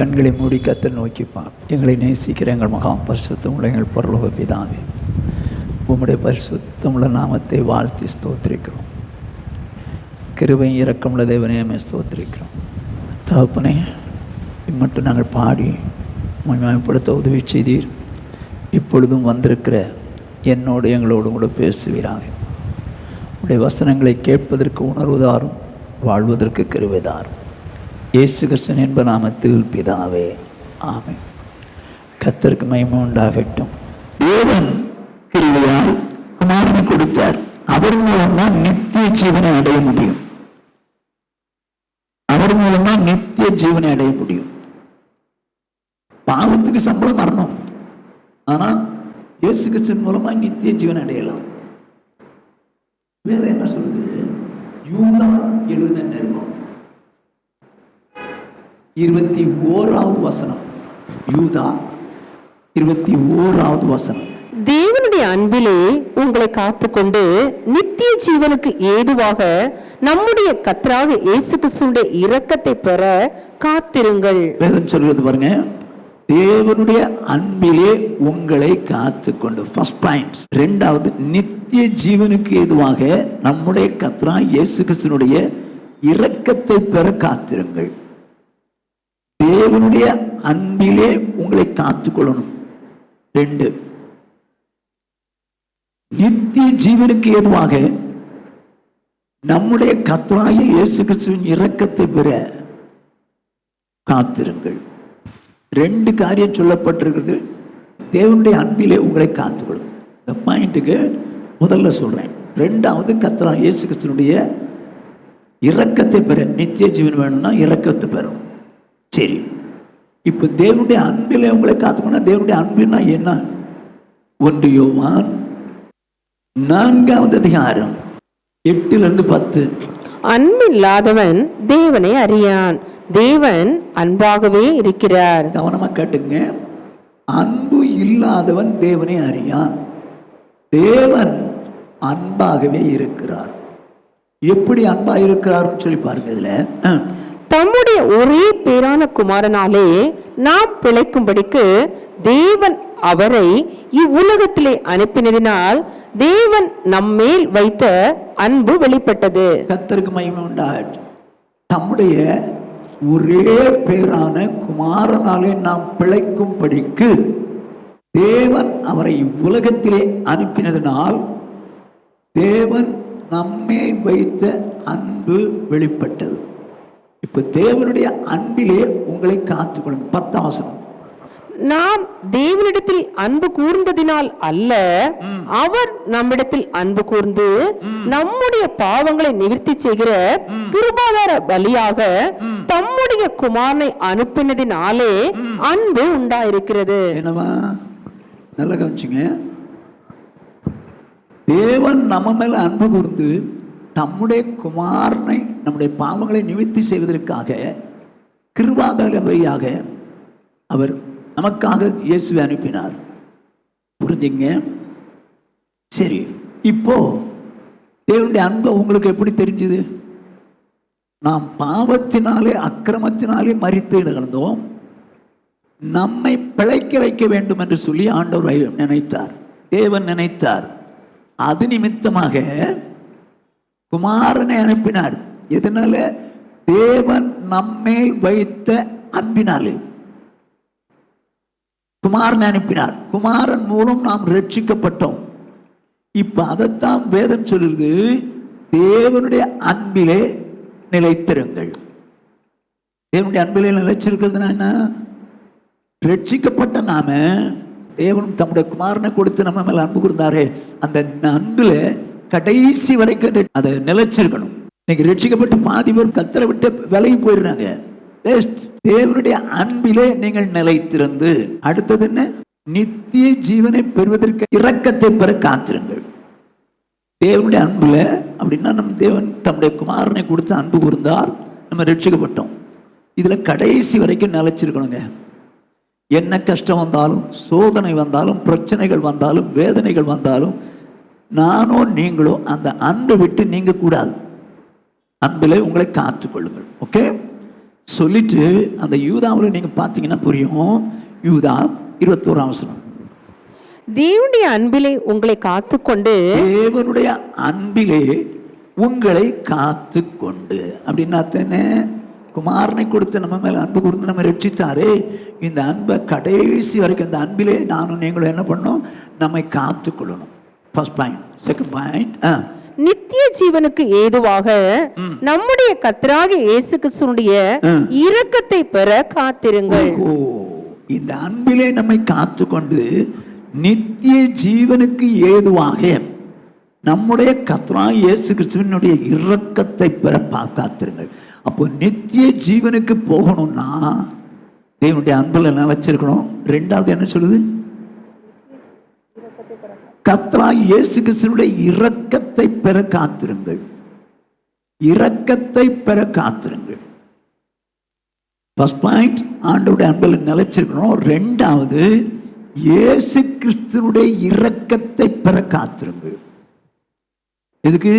கண்களை மூடி கர்த்தரை நோக்கிப்பார். எங்களை நேசிக்கிற எங்கள் மகா பரிசுத்தமுள்ள எங்கள் பரலோக பிதாவே, உம்முடைய பரிசுத்தமுள்ள நாமத்தை வாழ்த்தி ஸ்தோத்திரிக்கிறோம். கிருபை இரக்கமுள்ள தேவனே ஸ்தோத்திரிக்கிறோம். தகப்பனே, இம்மட்டும் நாங்கள் பாடி மகிமைப்படுத்த உதவி செய்தீர். இப்பொழுதும் வந்திருக்கிற என்னோடு எங்களோடு கூட பேசுவீராக. உடைய வசனங்களை கேட்பதற்கு உணர்வதாரும் வாழ்வதற்கு கிருபைதாரும். இயேசு கிறிஸ்து என்ப நாமத்தில் பிதாவே, ஆமென். கர்த்தருக்கு மகிமை உண்டாகட்டும். தேவன் கிருபையால் குமாரனை கொடுத்தார். அவர் மூலம்தான் நித்திய ஜீவனை அடைய முடியும். அவர் மூலம்தான் நித்திய ஜீவனை அடைய முடியும். பாவத்துக்கு சம்பளம் மரணம். ஆனா இயேசு கிறிஸ்துவின் மூலமா நித்திய ஜீவனை அடையலாம். வேதம் என்ன சொல்லுது? யூதா எழுதின நிருபம் 21வது வசனம். யூதா 21வது வசனம். தேவனுடைய அன்பிலே உங்களை காத்துக்கொண்டு நித்திய ஜீவனுக்கு ஏதுவாக நம்முடைய கர்த்தராகிய இயேசு கிறிஸ்துவின் இரக்கத்தை பெற காத்திருங்கள். வேதம் சொல்றது பாருங்க, தேவனுடைய அன்பிலே உங்களை காத்துக்கொண்டு. First point. இரண்டாவது, நித்திய ஜீவனுக்கு ஏதுவாக நம்முடைய கர்த்தராகிய இயேசு கிறிஸ்துவினுடைய இரக்கத்தை பெற காத்திருங்கள். தேவனுடைய அன்பிலே உங்களை காத்துக்கொள்ளணும். 2, நித்திய ஜீவனுக்கு ஏதுவாக நம்முடைய கர்த்தராகிய இயேசு கிறிஸ்துவின் இரக்கத்தை பெற காத்திருங்கள். 2 காரியம் சொல்லப்பட்டிருக்கிறது. தேவனுடைய அன்பிலே உங்களை காத்துக்கொள்ளும். இந்த பாயிண்ட்டுக்கு முதல்ல சொல்றேன். 2வது, கர்த்தராகிய இயேசு கிறிஸ்துவினுடைய இரக்கத்தை பெற. நித்திய ஜீவன் வேணும்னா இரக்கத்தை பெறணும். சரி, இப்ப தேவனுடைய அன்பிலே உங்களை காத்துக்கணும். தேவனுடைய அன்பினா என்ன? 1 யோவான் 4வது அதிகாரம் 8-10. அன்பில்லாதவன் தேவனை அறியான், தேவன் அன்பாகவே இருக்கிறார். கவனமா கேட்டுங்க. அன்பு இல்லாதவன் தேவனை அறியான், தேவன் அன்பாகவே இருக்கிறார். எப்படி அன்பா இருக்கிறார்னு சொல்லி பாருங்க. இதுல தம்முடைய ஒரே பேரான குமாரனாலே நாம் பிழைக்கும்படிக்கு தேவன் அவரை இவ்வுலகத்திலே அனுப்பினதினால் தேவன் நம்மேல் வைத்த அன்பு வெளிப்பட்டது. கர்த்தருக்கு மகிமை உண்டாகட்டும். தம்முடைய ஒரே பேரான குமாரனாலே நாம் பிழைக்கும்படிக்கு தேவன் அவரை இவ்வுலகத்திலே அனுப்பினதினால் தேவன் நம்மேல் வைத்த அன்பு வெளிப்பட்டது. இப்ப தேவனுடைய அன்பிலே உங்களை காத்துக்கொள்ளும். 10ஆம் வசனம். நாம் தேவனிடத்தில் அன்பு கூர்ந்ததினால் அல்ல, அவர் நம்மிடத்தில் அன்பு கூர்ந்து நம்முடைய பாவங்களை நிவர்த்தி செய்கிற கிருபாதார பலியாக தம்முடைய குமாரனை அனுப்பினதினாலே அன்பு உண்டாயிருக்கிறது. என்னவா? நல்லா கவனிச்சுங்க. தேவன் நம்ம மேல அன்பு கூர்ந்து தம்முடைய குமாரனை நம்முடைய பாவங்களை நிவர்த்தி செய்வதற்காக கிருபாதார பலியாக அவர் நமக்காக இயேசுவை அனுப்பினார். புரிஞ்சுங்க? சரி, இப்போ தேவனுடைய அன்பு உங்களுக்கு எப்படி தெரிஞ்சது? நாம் பாவத்தினாலே அக்கிரமத்தினாலே மரித்து கிடந்தோம். நம்மை பிழைக்க வைக்க வேண்டும் என்று சொல்லி ஆண்டவர் நினைத்தார், தேவன் நினைத்தார். அது நிமித்தமாக குமாரனை அனுப்பினார். எதனால? தேவன் நம்மேல் வைத்த அன்பினாலே குமாரனை அனுப்பினார். குமாரன் மூலம் நாம் ரட்சிக்கப்பட்டோம். இப்ப அதைத்தான் வேதம் சொல்லுது, தேவனுடைய அன்பிலே நிலைத்திருங்கள். தேவனுடைய அன்பிலே நிலைச்சிருக்கிறதுனா என்ன? ரட்சிக்கப்பட்ட நாம தேவன் தம்முடைய குமாரனை கொடுத்து நம்ம மேல அன்பு கூர்ந்தாரே, அந்த அன்புல கடைசி வரைக்கும் அதை நிலைச்சிருக்கணும். இன்னைக்கு ரட்சிக்கப்பட்டு பாதி பேர் கர்த்தரை விட்டு விலகி போயிடுறாங்க. தேவனுடைய அன்பிலே நீங்கள் நிலைத்திருந்து, அடுத்தது என்ன? நித்திய ஜீவனை பெறுவதற்கு இரக்கத்தை பெற காத்திருங்கள். தேவனுடைய அன்புல அப்படின்னா நம்ம தேவன் தம்முடைய குமாரனை கொடுத்து அன்பு கூர்ந்தார், நம்ம ரட்சிக்கப்பட்டோம். இதுல கடைசி வரைக்கும் நிலைச்சிருக்கணுங்க. என்ன கஷ்டம் வந்தாலும், சோதனை வந்தாலும், பிரச்சனைகள் வந்தாலும், வேதனைகள் வந்தாலும், நானோ நீங்களோ அந்த அன்பை விட்டு நீங்க கூடாது. அன்பிலே உங்களை காத்துக்கொள்ளுங்கள். ஓகே, சொல்லிட்டு அந்த யூதாவில் நீங்க பார்த்தீங்கன்னா புரியும். யூதா 21ஆம் வசனம். தேவனுடைய அன்பிலே உங்களை காத்துக்கொண்டு, தேவனுடைய அன்பிலே உங்களை காத்து கொண்டு அப்படின்னா தானே குமாரனை கொடுத்து நம்ம மேல அன்பு கொடுத்து நம்ம ரட்சித்தாரே. இந்த அன்பை கடைசி வரைக்கும் அந்த அன்பிலே நானும் நீங்களும் என்ன பண்ணணும், நம்மை காத்து கொள்ளணும். First point. செகண்ட் பாயிண்ட், நித்திய ஜீவனுக்கு ஏதுவாக நம்முடைய கர்த்தராகிய இயேசு கிறிஸ்துவினுடைய இரக்கத்தை பெற காத்திருங்கள். இந்த அன்பிலே நம்மை காத்து கொண்டு நித்திய ஜீவனுக்கு ஏதுவாக நம்முடைய கர்த்தராகிய இயேசு கிறிஸ்துவினுடைய இரக்கத்தை பெற காத்திருங்கள். அப்போ நித்திய ஜீவனுக்கு போகணும்னா தேவனுடைய அன்புல நிலைச்சிருக்கணும். ரெண்டாவது என்ன சொல்லுது? கர்த்தராகிய இயேசு கிறிஸ்துவினுடைய இரக்கத்தை பெற காத்திருங்கள். இரக்கத்தை பெற காத்திருங்கள். ஃபர்ஸ்ட் பாயிண்ட், ஆண்டவருடைய அன்பில் நிலைச்சிருக்கணும். ரெண்டாவது, இயேசு கிறிஸ்துவினுடைய இரக்கத்தை பெற காத்திருங்கள். எதுக்கு?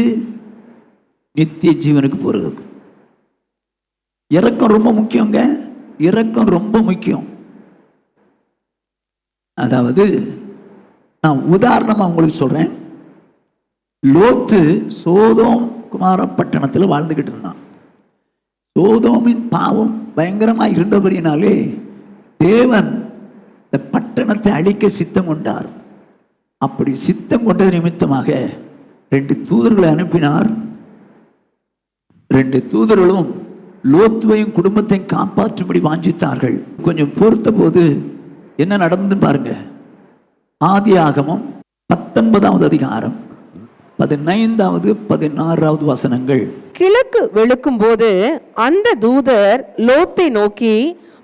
நித்திய ஜீவனுக்கு போறதுக்கு. இரக்கம் ரொம்ப முக்கியங்க. இரக்கம் ரொம்ப முக்கியம். அதாவது நான் உதாரணமா உங்களுக்கு சொல்றேன். லோத்து சோதோம் குமார பட்டணத்தில் வாழ்ந்துகிட்டு இருந்தான். சோதோமின் பாவம் பயங்கரமா இருந்தபடினாலே தேவன் இந்த பட்டணத்தை அழிக்க சித்தம் கொண்டார். அப்படி சித்தம் கொண்டது நிமித்தமாக 2 தூதர்களை அனுப்பினார். 2 தூதர்களும் லோத்துவையும் குடும்பத்தையும் காப்பாற்றும்படி வாஞ்சித்தார்கள். கொஞ்சம் பொறுத்த போது என்ன நடந்து பாருங்க. ஆதியாகமம் 19ஆவது அதிகாரம் 15வது 16வது வசனங்கள். கிழக்கு வெளுக்கும் போது அந்த தூதர் லோத்தை நோக்கி,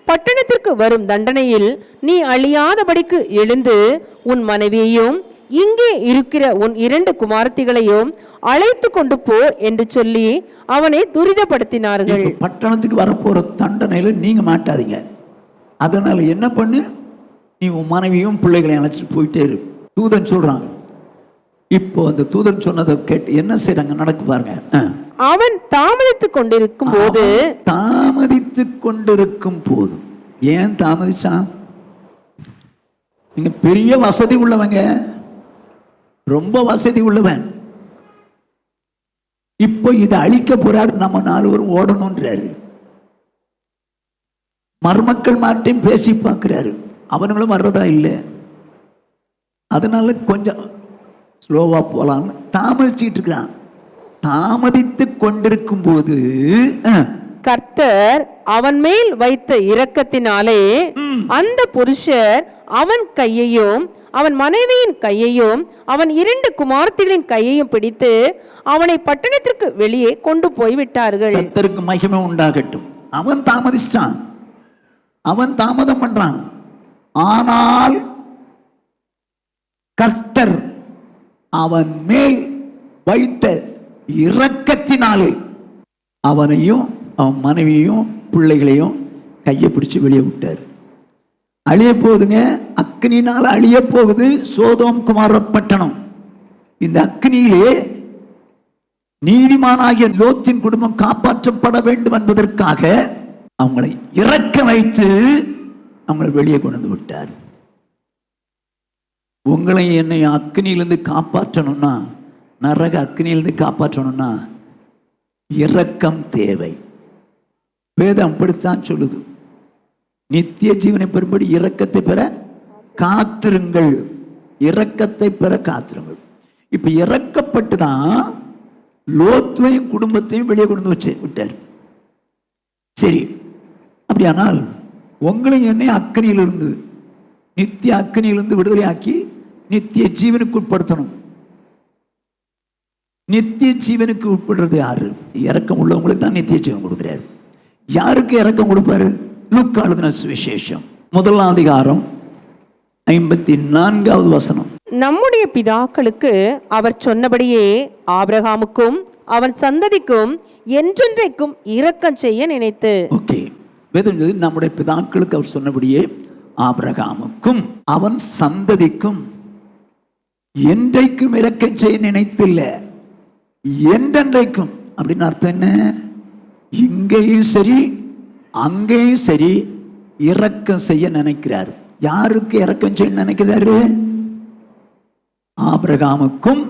பட்டணத்திற்கு வரும் தண்டனையில் நீ அழியாதபடிக்கு எழுந்து உன் மனைவியையும் இங்கே இருக்கிற உன் 2 குமாரத்திகளையும் அழைத்து கொண்டு போ என்று சொல்லி அவனை துரிதப்படுத்தினார்கள். பட்டணத்துக்கு வரப்போற தண்டனையில நீங்க மாட்டாதீங்க. அதனால என்ன பண்ணு, நீ உன் மனைவியும் பிள்ளைகளையும் அழைச்சிட்டு போயிட்டே இரு. தூதன் சொல்றாங்க. இப்போ அந்த தூதன் சொன்னதை கேட்டு என்ன செய்றாங்க நடக்கு பாருங்க. அவன் தாமதித்துக் கொண்டிருக்கும் போது ஏன் தாமதிச்சான்? நீங்க பெரிய வசதி உள்ளவங்க, ரொம்ப வசதி உள்ளவன். இப்போ இதை அழிக்க போறாரு, நம்ம 4 பேரும் ஓடணும்ன்றாரு. மருமக்கள் மாட்டையும் பேசி பார்க்கிறாரு, அவனுங்களும் வர்றதா இல்லை. அதனால கொஞ்சம் ஸ்லோவா போலான்னு தாமதிச்சுட்டு இருக்கிறான். தாமதித்து கொண்டிருக்கும் போது கர்த்தர் அவன் மேல் வைத்த இரக்கத்தினாலே அந்த புருஷர் அவன் கையையும் அவன் மனைவியின் கையையும் அவன் 2 குமாரத்திகளின் கையையும் பிடித்து அவனை பட்டணத்திற்கு வெளியே கொண்டு போய் விட்டார்கள். கர்த்தருக்கு மகிமை உண்டாகட்டும். அவன் தாமதிச்சான், அவன் தாமதம் பண்றான். ஆனால் கர்த்தர் அவன் மேல் வைத்த இரக்கத்தினாலே அவனையும் அவன் மனைவியையும் பிள்ளைகளையும் கையை பிடிச்சு வெளியே விட்டார். அழிய போகுதுங்க, அக்னினால் அழிய போகுது சோதோம் குமார பட்டணம். இந்த அக்னியிலே நீதிமானாகிய லோத்தின் குடும்பம் காப்பாற்றப்பட வேண்டும் என்பதற்காக அவங்களை இறக்க வைத்து அவங்களை வெளியே கொண்டு வந்து விட்டார். உங்களை என்னை அக்னியிலிருந்து காப்பாற்றணும்னா, நரக அக்னியிலிருந்து காப்பாற்றணும்னா இரக்கம் தேவை. வேதம் அப்படித்தான் சொல்லுது. நித்திய ஜீவனை பெறும்படி இரக்கத்தை பெற காத்திருங்கள். இரக்கத்தை பெற காத்திருங்கள். இப்ப இறக்கப்பட்டு தான் லோத்துவையும் குடும்பத்தையும் வெளியே கொண்டு வச்சு விட்டார். சரி, அப்படியானால் உங்களையும் என்னை அக்னியிலிருந்து, நித்திய அக்னியிலிருந்து விடுதலை ஆக்கி நித்திய ஜீவனுக்கு உட்படுத்தணும். நித்திய ஜீவனுக்கு உட்படுறது யாரு? இரக்கம் உள்ளவங்களுக்கு தான் நித்திய ஜீவன் கொடுக்கிறார். யாருக்கு இரக்கம் கொடுப்பாரு? லூக்கா எழுதின சுவிசேஷம் 1ஆம் அதிகாரம் 54வது வசனம். நம்முடைய பிதாக்களுக்கு அவர் சொன்னபடியே ஆபிரகாமுக்கும் அவன் சந்ததிக்கும் என்றென்றைக்கும் இரக்கம் செய்ய நினைத்து. ஓகே, வேதம் நம்முடைய பிதாக்களுக்கு அவர் சொன்னபடியே ஆபிரகாமுக்கும் அவன் சந்ததிக்கும் என்றைக்கும் இரக்கம் செய்ய நினைத்தில்ல, என்றென்றைக்கும். அப்படின்னு அர்த்தம் என்ன? இங்கேயும் சரி அங்கேயும் சரி இரக்கம் செய்ய நினைக்கிறார். யாருக்கு இரக்கம் செய்ய நினைக்கிறாரு? ஆபிரகாமுக்கும்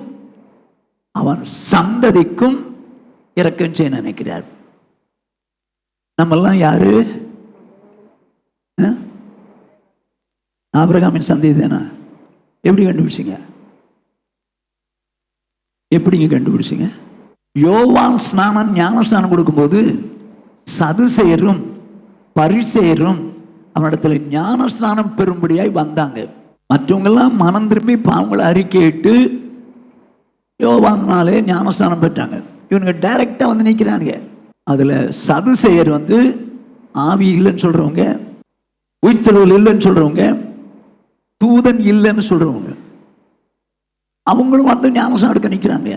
அவன் சந்ததிக்கும் இரக்கம் செய்ய நினைக்கிறார். நம்மெல்லாம் யாரு? ஆபிரகாமின் சந்ததி தானே. எப்படி கண்டுபிடிச்சிங்க? எப்படிங்க கண்டுபிடிச்சிங்க? யோவான் ஸ்நானம் ஞான ஸ்நானம் கொடுக்கும்போது சதுசேயரும் பரிசேயரும் அவனிடத்துல ஞான ஸ்நானம் பெறும்படியாய் வந்தாங்க. மற்றவங்கெல்லாம் மனம் திரும்பி பாவங்களை அறிக்கையிட்டு யோவானாலே ஞான ஸ்நானம் பெற்றாங்க. இவனுங்க டைரக்டா வந்து நிற்கிறாங்க. அதுல சதுசேயர் வந்து ஆவி இல்லைன்னு சொல்றவங்க, உயிர்த்தெழுதல் இல்லைன்னு சொல்றவங்க, தூதன் இல்லைன்னு சொல்றவங்க, அவங்களும் வந்து ஞானஸ்நானம் எடுக்க நிற்கிறாங்க.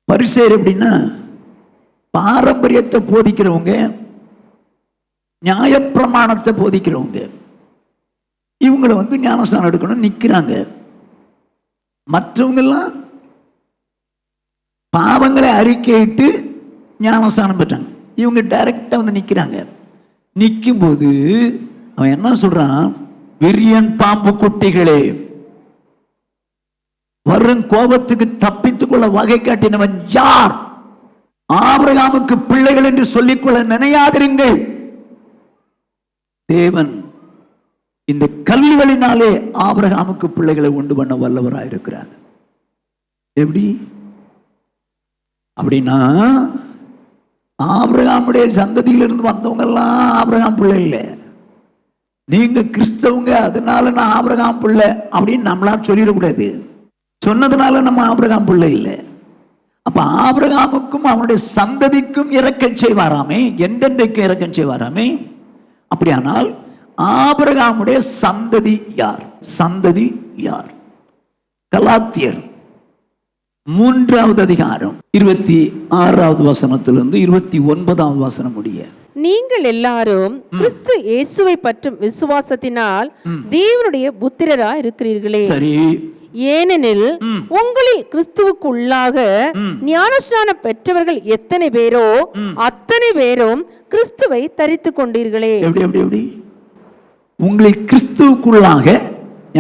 பரிசேயர் எப்படின்னா பாரம்பரியத்தை போதிக்கிறவங்க, நியாயப்பிரமாணத்தை போதிக்கிறவங்க, இவங்களை வந்து ஞானஸ்நானம் எடுக்கணும் நிற்கிறாங்க. மற்றவங்கெல்லாம் பாவங்களை அறிக்கையிட்டு ஞானஸ்நானம் பெற்றாங்க. இவங்க டைரக்டா வந்து நிற்கிறாங்க. நிற்கும்போது அவன் என்ன சொல்றான்? விரியன் பாம்பு குட்டிகளே, வரும் கோபத்துக்கு தப்பித்துக் கொள்ள வகை காட்டினவன் யார்? ஆபிரகாமுக்கு பிள்ளைகள் என்று சொல்லிக்கொள்ள நினையாதிருங்கள். தேவன் இந்த கல்லுகளினாலே ஆபிரகாமுக்கு பிள்ளைகளை உண்டு பண்ண வல்லவராயிருக்கிறார். எப்படி அப்படின்னா, ஆபிரகாமுடைய சந்ததியிலிருந்து வந்தவங்க எல்லாம் ஆபிரகாம் பிள்ளை இல்லை. நீங்க கிறிஸ்தவங்க, அதனால நான் ஆபிரகாம் பிள்ளை அப்படின்னு நம்மளா சொல்லிடக்கூடாது. சொன்னதுனால நம்ம ஆபிரகாம் பிள்ளை இல்லை. அப்ப ஆபிரகாமுக்கும் அவனுடைய சந்ததிக்கும் இரக்கம் செய்வாராமே, என்றென்றைக்கும் இரக்கம் செய்வாராமே. அப்படியானால் ஆபிரகாமுடைய சந்ததி யார்? சந்ததி யார்? கலாத்தியர் 3வது அதிகாரம் 26வது வசனத்திலிருந்து 29வது வசனம் முடிய. நீங்கள் எல்லாரும் கிறிஸ்து இயேசுவை பற்றும் விசுவாசத்தினால் தேவனுடைய புத்திரராய் இருக்கிறீர்களே. சரி. ஏனெனில் உங்களில் கிறிஸ்துவுக்குள்ளாக ஞானஸ்நானம் பெற்றவர்கள் எத்தனை பேரோ அத்தனை பேரும் கிறிஸ்துவை தரித்து கொண்டீர்களே. எப்படி எப்படி எப்படி? உங்களில் கிறிஸ்துவுக்குள்ளாக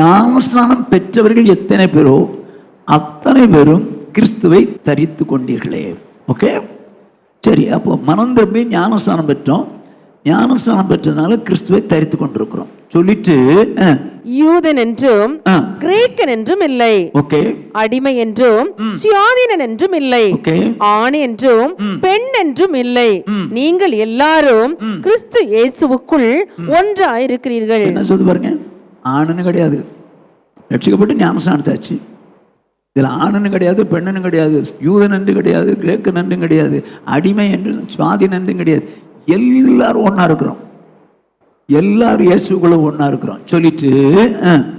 ஞானஸ்நானம் பெற்றவர்கள் எத்தனை பேரோ அத்தனை பேரும் கிறிஸ்துவை தரித்து கொண்டீர்களே. ஓகே, சரி. அப்போ மனம் திரும்பி ஞானஸ்நானம் பெற்றோம். ஞானஸ்நானம் பெற்றதுனால கிறிஸ்துவை தரித்து கொண்டிருக்கிறோம் சொல்லிட்டு, யூதன் என்றும் கிரேக்கன் என்றும் இல்லை, ஓகே, அடிமை என்றும் சுயாதீனன் என்றும் இல்லை, ஆண் என்றும் பெண் என்றும் இல்லை, நீங்கள் எல்லாரும் கிறிஸ்து இயேசுவுக்குள் ஒன்றாயிருக்கிறீர்கள். என்ன சொல்லுது பாருங்க. ஆணுன்னு கிடையாது, ரட்சிக்கப்பட்டு ஞானஸ்நானத்தாச்சு. இதுல ஆணுன்னு கிடையாது, பெண்ணுன்னு கிடையாது, யூதன் என்று கிடையாது, கிரேக்கன் என்றும் கிடையாது, அடிமை என்று சுவாதீன் என்றும் கிடையாது. எல்லாரும் ஒன்னா இருக்கிறோம். எல்லாரும் இயேசுக்குள்ள ஒன்னா இருக்கிறோம் சொல்லிட்டு,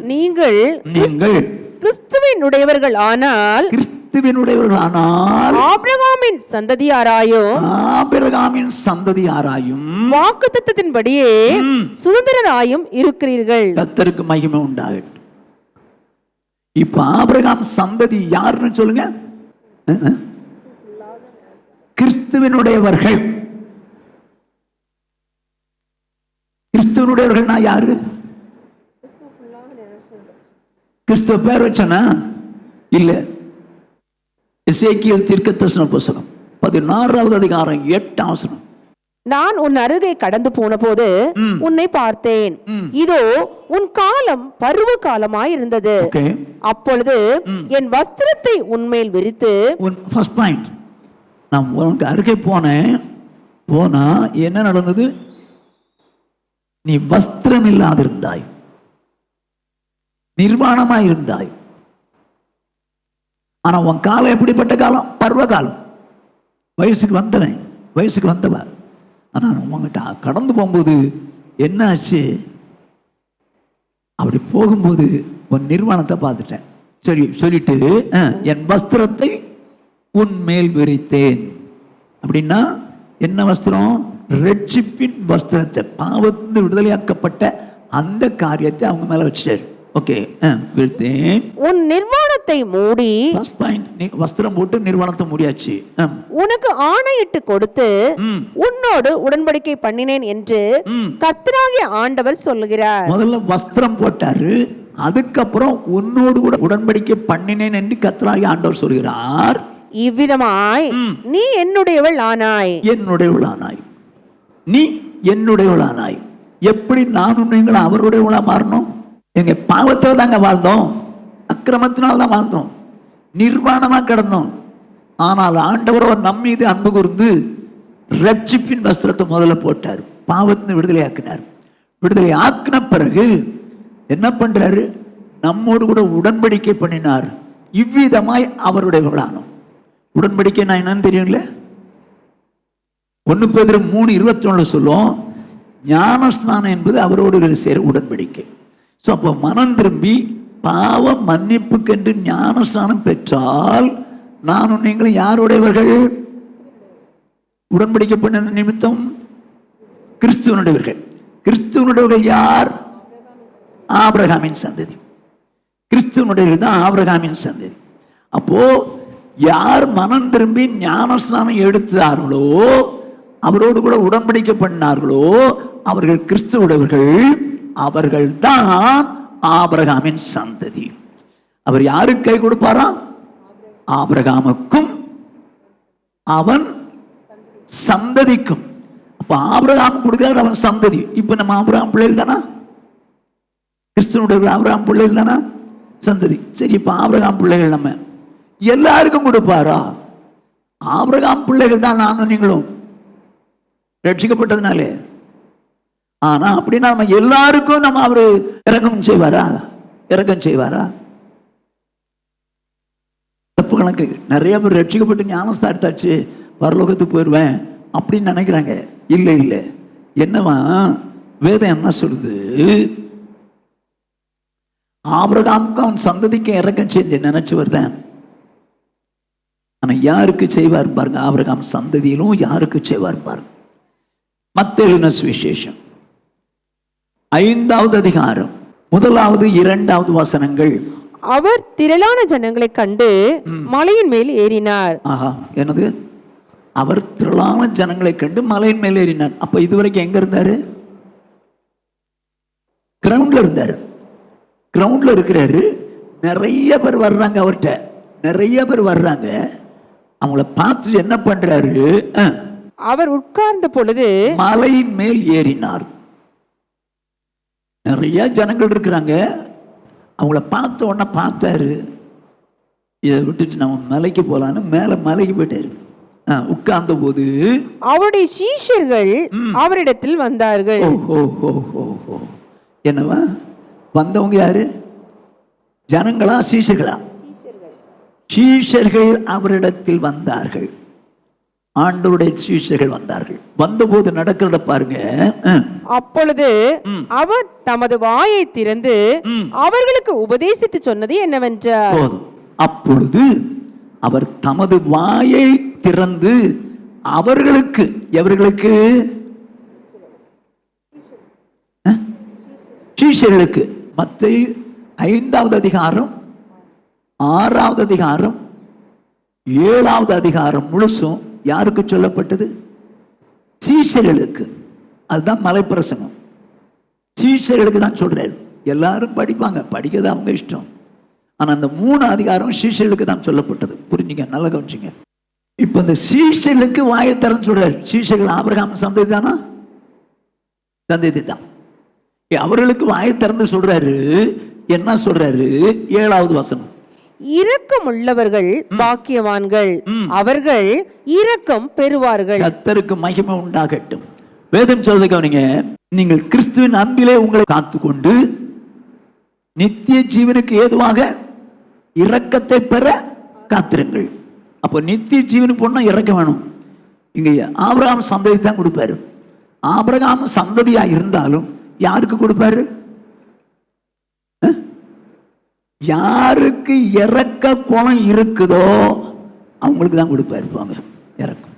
நீங்கள் கிறிஸ்துவினுடையவர்கள் ஆனால் ஆபிரகாமின் சந்ததியாராயும் வாக்குத்தத்தத்தின்படியே சுதந்திரராயும் இருக்கிறீர்கள். கர்த்தருக்கு மகிமை உண்டாகட்டும். இப்ப ஆபிரகாம் சந்ததி யாருன்னு சொல்லுங்க? கிறிஸ்துவினுடையவர்கள். கிறிஸ்துவனுடையவர்கள்னா யாரு? கிறிஸ்துவ பேர் வச்சனா இல்ல. எசேக்கியேல் தீர்க்கதரிசன புத்தகம் 16வது அதிகாரம் 8வது வசனம். நான் உன் அருகே கடந்து போன போது உன்னை பார்த்தேன், இதோ உன் காலம் பருவ காலமாய் இருந்தது. அப்பொழுது என் வஸ்திரத்தை உன்மேல் விரித்து. ஃபர்ஸ்ட் பாயிண்ட், நான் உனக்கு அருகே போனா என்ன நடந்தது? நீ வஸ்திரம் இல்லாதிருந்தாய், நிர்வாணமாய் இருந்தாய். ஆனா உன் காலம் எப்படிப்பட்ட காலம்? பருவ காலம். வயசுக்கு வந்தவ. ஆனா உங்ககிட்ட கடந்து போகும்போது என்ன ஆச்சு? அப்படி போகும்போது உன் நிர்வாணத்தை பார்த்துட்டேன். சரி சொல்லிட்டு, என் வஸ்திரத்தை உன் மேல் விரித்தேன். அப்படின்னா என்ன வஸ்திரம்? ரட்சிப்பின் வஸ்திரத்தை, பாவத்து விடுதலையாக்கப்பட்ட அந்த காரியத்தை அவங்க மேல வச்சிட்டாரு. ஓகே, விழுத்தேன். உன் நிர்வாணத்தை மூடி. ஃபர்ஸ்ட் பாயிண்ட், நீ வஸ்திரம் போட்டு நிர்வாணத்தை மூடியாச்சு. உனக்கு ஆணையிட்டு கொடுத்து உன்னோடு உடன்படிக்கை பண்ணினேன் என்று கர்த்தராகிய ஆண்டவர் சொல்லுகிறார். முதல்ல வஸ்திரம் போட்டாரு, அதுக்கப்புறம் உன்னோடு கூட உடன்படிக்கை பண்ணினேன் என்று கர்த்தராகிய ஆண்டவர் சொல்கிறார். இவ்விதமாய் நீ என்னுடையவள் ஆனாய். என்னுடையவள் ஆனாய், நீ என்னுடையவள் ஆனாய். எப்படி நானும் நீங்களும் அவருடையவளா மாறணும்? எங்க பாவத்தில் தாங்க வாழ்ந்தோம், அக்கிரமத்தினால் தான் வாழ்ந்தோம், நிர்வாணமா கிடந்தோம். ஆனால் ஆண்டவர் நம் மீது அன்பு கூர்ந்து ரட்சிப்பின் வஸ்திரத்தை முதல்ல போட்டார், பாவத்தின் விடுதலை ஆக்கினார். விடுதலை ஆக்கின பிறகு என்ன பண்றாரு? நம்மோடு கூட உடன்படிக்கை பண்ணினார். இவ்விதமாய் அவருடையவர்களானோம். உடன்படிக்கை நான் என்னன்னு தெரியுங்களே, 1 பேதுரு 3:21 சொல்லும், ஞானஸ்நானம் என்பது அவரோடு சேர உடன்படிக்கை. ஸோ அப்போ மனம் திரும்பி பாவ மன்னிப்புக்கென்று ஞானஸ்நானம் பெற்றால் நானும் நீங்களும் யாருடையவர்கள்? உடன்படிக்கை பண்ண நிமித்தம் கிறிஸ்துவனுடையவர்கள். கிறிஸ்துவனுடையவர்கள் யார்? ஆபிரகாமின் சந்ததி. கிறிஸ்துவனுடையவர்கள் தான் ஆபிரகாமின் சந்ததி. அப்போ யார் மனம் திரும்பி ஞானஸ்நானம் எடுத்தார்களோ, அவரோடு கூட உடன்படிக்கை பண்ணார்களோ, அவர்கள் கிறிஸ்துவனுடையவர்கள். அவர்கள் தான் ஆபிரகாமின் சந்ததி. அவர் யாருக்கு கை கொடுப்பாரா? ஆபிரகாமுக்கும் அவன் சந்ததிக்கும். அப்ப ஆபிரகாம் கொடுக்கிறார், அவன் சந்ததி. இப்ப நம்ம ஆபிரகாம் பிள்ளைகள் தானா? கிறிஸ்துவனுடைய ஆபிரகாம் பிள்ளைகள் தானா? சந்ததி. சரி, இப்ப ஆபிரகாம் பிள்ளைகள் நம்ம எல்லாருக்கும் கொடுப்பாரா? ஆபிரகாம் பிள்ளைகள் தான் நானும் நீங்களும் ரட்சிக்கப்பட்டதுனாலே. ஆனா அப்படின்னா நம்ம எல்லாருக்கும் நம்ம அவரு இறக்கம் செய்வாரா? இறக்கம் செய்வாரா? தப்பு கணக்கு. நிறைய பேர் ரட்சிக்கப்பட்டு ஞானஸ்தானம் எடுத்தாச்சு, பரலோகத்துக்கு போயிடுவேன் அப்படின்னு நினைக்கிறாங்க. இல்லை இல்லை, என்னவா வேதம் என்ன சொல்லுது? ஆபிரகாமுக்கு அவன் சந்ததிக்கு இறக்கம் செஞ்சு நினைச்சு வருதேன். ஆனா யாருக்கு செய்வார் பாருங்க, ஆபிரகாம் சந்ததியிலும் யாருக்கு செய்வார் பாருங்க. மத்தேயு எழுதின சுவிசேஷம் 5வது அதிகாரம் 1வது 2வது வசனங்கள். அவர் திரளான ஜனங்களை கண்டு மலையின் மேல் ஏறினார். ஆஹா, என்னது? அவர் திரளான ஜனங்களை கண்டு மலையின் மேல் ஏறினார். அப்ப இதுவரைக்கும் எங்க இருந்தாரு? கிரவுண்ட்ல இருந்தாரு. கிரவுண்ட்ல இருக்கிறாரு. நிறைய பேர் வர்றாங்க அவர்கிட்ட, நிறைய பேர் வர்றாங்க. அவங்கள பார்த்து என்ன பண்றாரு? அவர் உட்கார்ந்த பொழுது மலையின் மேல் ஏறினார். நிறைய ஜனங்கள் இருக்கிறாங்க. அவங்கள பார்த்த உடனே பார்த்தாரு, இதை விட்டுட்டு நம்ம மலைக்கு போலான்னு மேல மலைக்கு போயிட்டாரு. உட்கார்ந்த போது அவருடைய சீஷர்கள் அவரிடத்தில் வந்தார்கள். என்னவா வந்தவங்க யாரு? ஜனங்களா சீஷர்களா? சீஷர்கள் அவரிடத்தில் வந்தார்கள். ஆண்டவருடைய சீஷர்கள் வந்தார்கள். வந்தபோது நடக்கிறத பாருங்க. அப்பொழுது அவர் தமது வாயை திறந்து அவர்களுக்கு உபதேசித்து சொன்னது என்னவென்றால், அப்பொழுது அவர் தமது வாயை திறந்து அவர்களுக்கு, எவர்களுக்கு? சீஷர்களுக்கு. மத்தேயு 5வது அதிகாரம் 6வது அதிகாரம் 7வது அதிகாரம் முழுசும் யாருக்கு சொல்லப்பட்டது? சீஷர்களுக்கு. அதுதான் மலைப்பிரசங்கம். சீஷர்களுக்கு தான் சொல்றாரு. எல்லாரும் படிப்பாங்க, படிக்கிறது அவங்க இஷ்டம். ஆனா அந்த 3 அதிகாரம் சீஷர்களுக்கு தான் சொல்லப்பட்டது. புரிஞ்சுங்க, நல்லா கவனிச்சுங்க. இப்ப இந்த சீஷர்களுக்கு வாயை திறந்து சொல்றாரு. சீஷர்கள் ஆபிரகாம் சந்ததி தானா? சந்ததி தான். அவர்களுக்கு வாயை திறந்து சொல்றாரு. என்ன சொல்றாரு? 7வது வசனம். இரக்கம் உள்ளவர்கள் பாக்கியவான்கள், அவர்கள் இரக்கம் பெறுவார்கள். கர்த்தருக்கு மகிமை உண்டாகட்டும். வேதம் சொல்றது கவனிங்க. நீங்கள் கிறிஸ்துவின் அன்பிலே உங்களை காத்துக்கொண்டு நித்திய ஜீவனுக்கு ஏதுவாக இரக்கத்தை பெற காத்திருங்கள். அப்ப நித்திய ஜீவனுக்கு போனா இரக்கம் வேணும். இங்க ஆபிரகாம் சந்ததி தான் கொடுப்பாரு. ஆபிரகாம் சந்ததியா இருந்தாலும் யாருக்கு கொடுப்பாரு? யாருக்கு இறக்க குணம் இருக்குதோ அவங்களுக்கு தான் கொடுப்பாரு. போங்க, இறக்கம்.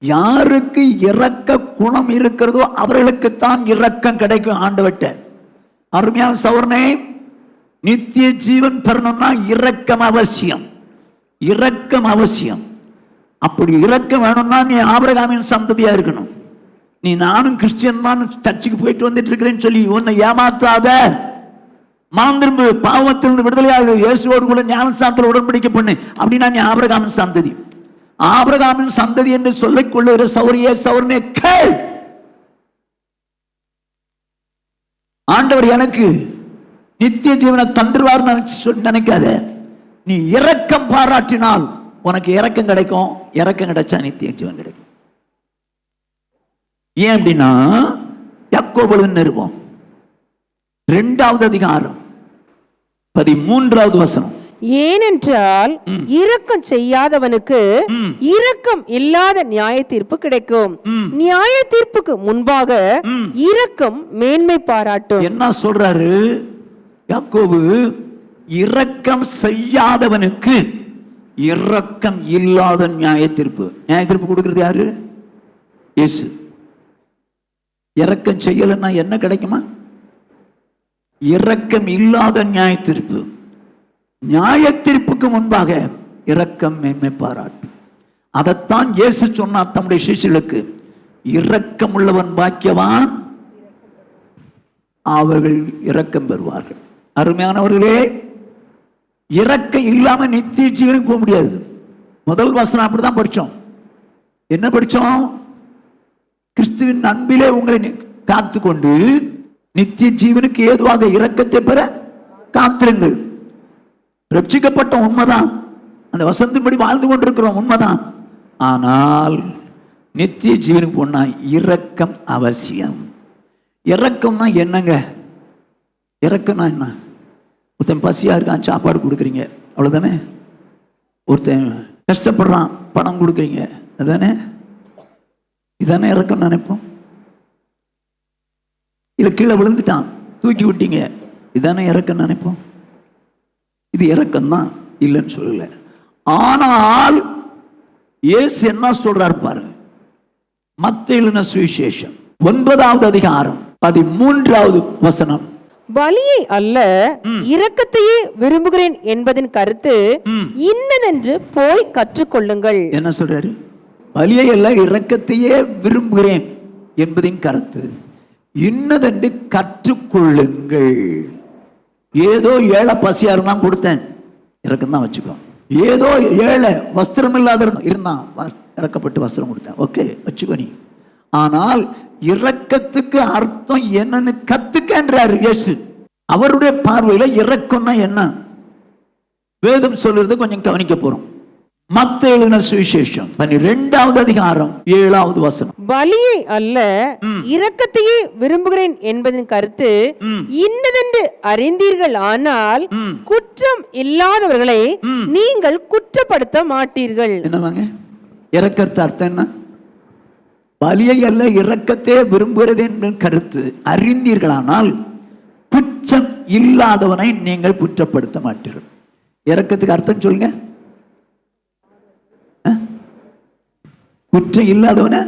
யாருக்கு இறக்க குணம் இருக்கிறதோ அவர்களுக்குத்தான் இரக்கம் கிடைக்கும். ஆண்டவர்ட்ட அருமையான சௌரனே, நித்திய ஜீவன் பெறணும்னா இரக்கம் அவசியம். இரக்கம் அவசியம். அப்படி இரக்கம் வேணும்னா நீ ஆபிரகாமின் சந்ததியா இருக்கணும். நீ நானும் கிறிஸ்டியன் தான், சர்ச்சுக்கு போயிட்டு வந்துட்டு இருக்கிறேன்னு சொல்லி உன்னை ஏமாத்தாத. மனம் திரும்பு, பாவத்திலிருந்து விடுதலையாக இயேசுவோடு கூட ஞானஸ்நானத்தில் உடன்படிக்கை பண்ணு. அப்படின்னா நீ ஆபிரகாமின் சந்ததி. ஆபிரகாமின் சந்ததி என்று சொல்லிக் கொள்ளுகிற சௌரியே சௌரனே கேள். ஆண்டவர் எனக்கு நித்திய ஜீவனை தந்துருவார் நினைக்காத. நீ இரக்கம் பாராட்டினால் உனக்கு இரக்கம் கிடைக்கும். இரக்கம் கிடைச்சா நித்திய ஜீவன் கிடைக்கும். ஏன் அப்படின்னா யாக்கோபு நிருபம் 2வது அதிகாரம் 13வது வசனம். ஏனென்றால் இரக்கம் செய்யாதவனுக்கு இரக்கம் இல்லாத நியாய தீர்ப்பு கிடைக்கும். நியாய தீர்ப்புக்கு முன்பாக இரக்கம் மேன்மை பாராட்டும். என்ன சொல்றாரு யாக்கோபு? இரக்கம் செய்யாதவனுக்கு இரக்கம் இல்லாத நியாய தீர்ப்பு. நியாய தீர்ப்பு கொடுக்கிறது யாரு? இயேசு. இரக்கம் செய்யலன்னா என்ன கிடைக்குமா? இரக்கம் இல்லாத நியாய தீர்ப்பு. நியாய தீர்ப்புக்கு முன்பாக இரக்கம் மேன்மை பாராட்டும். அதைத்தான் இயேசு சொன்னார் தம்முடைய சீஷர்களுக்கு. இரக்கம் உள்ளவன் பாக்கியவான், அவர்கள் இரக்கம் பெறுவார்கள். அருமையானவர்களே, இரக்கம் இல்லாம நித்திய ஜீவனுக்கு போக முடியாது. முதல் வசனம் அப்படிதான் படிச்சோம். என்ன படிச்சோம்? கிறிஸ்துவின் அன்பிலே உங்களை காத்து கொண்டு நித்திய ஜீவனுக்கு ஏதுவாக இரக்கத்தை பெற காத்திருங்கள். ரட்சிக்கப்பட்ட உண்மைதான், அந்த வசனத்தின்படி வாழ்ந்து கொண்டிருக்கிறோம் உண்மைதான். ஆனால் நித்திய ஜீவனுக்கு போனா இரக்கம் அவசியம். இரக்கம்னா என்னங்க? இரக்கம்னா என்ன? ஒருத்தன் பசியா இருக்கான், சாப்பாடு கொடுக்குறீங்க, அவ்வளவுதானே. ஒருத்தன் கஷ்டப்படுறான், பணம் கொடுக்குறீங்க, அதுதானே. இதானே இரக்கம் நினைப்போம். இல்ல கீழே விழுந்துட்டான், தூக்கி விட்டீங்க, இதானே இரக்கம் நினைப்போம். இது இரக்கம் தான், இல்லைன்னு சொல்லல. ஆனால் இயேசு என்ன சொல்றார் பாருங்க. மத்தேயு எழுதின சுவிசேஷம் 9வது அதிகாரம் 13வது வசனம். பலியை அல்ல இரக்கத்தையே விரும்புகிறேன் என்பதின் கருத்து இன்னதென்று போய் கற்றுக்கொள்ளுங்கள். என்ன சொல்றாரு? பலியை அல்ல இரக்கத்தையே விரும்புகிறேன் என்பதின் கருத்து இன்னதென்று கற்றுக்கொள்ளுங்கள். ஏதோ ஏழை பசியா இருந்தான், கொடுத்தேன், இரக்கம் தான் வச்சுக்கோ. ஏதோ ஏழை வஸ்திரம் இல்லாத இருந்தான், இறக்கப்பட்டு வஸ்திரம் கொடுத்தேன், ஓகே வச்சுக்கோ நீ. ஆனால் இரக்கத்துக்கு அர்த்தம் என்னன்னு கத்துக்கன்றார் இயேசு. அவருடைய பார்வையில இரக்கம்னா என்ன வேதம் சொல்றது கொஞ்சம் கவனிக்க போறோம். மத்தேயு எழுதின சுவிசேஷம் 12வது அதிகாரம் 7வது வசனம். பலியை அல்ல இரக்கத்தையே விரும்புகிறேன் என்பதின் கருத்து இன்னதென்று அறிந்தீர்கள், ஆனால் குற்றம் இல்லாதவர்களை நீங்கள் குற்றப்படுத்த மாட்டீர்கள். என்னவாங்க இரக்கத்தை அர்த்தம் என்ன? பலியை அல்ல இரக்கத்தை விரும்புகிறது என்ற கருத்து அறிந்தீர்களானால் குற்றம் இல்லாதவனை நீங்கள் குற்றப்படுத்த மாட்டீர்கள். இரக்கத்துக்கு அர்த்தம் சொல்லுங்க. குற்றம் இல்லாதவனை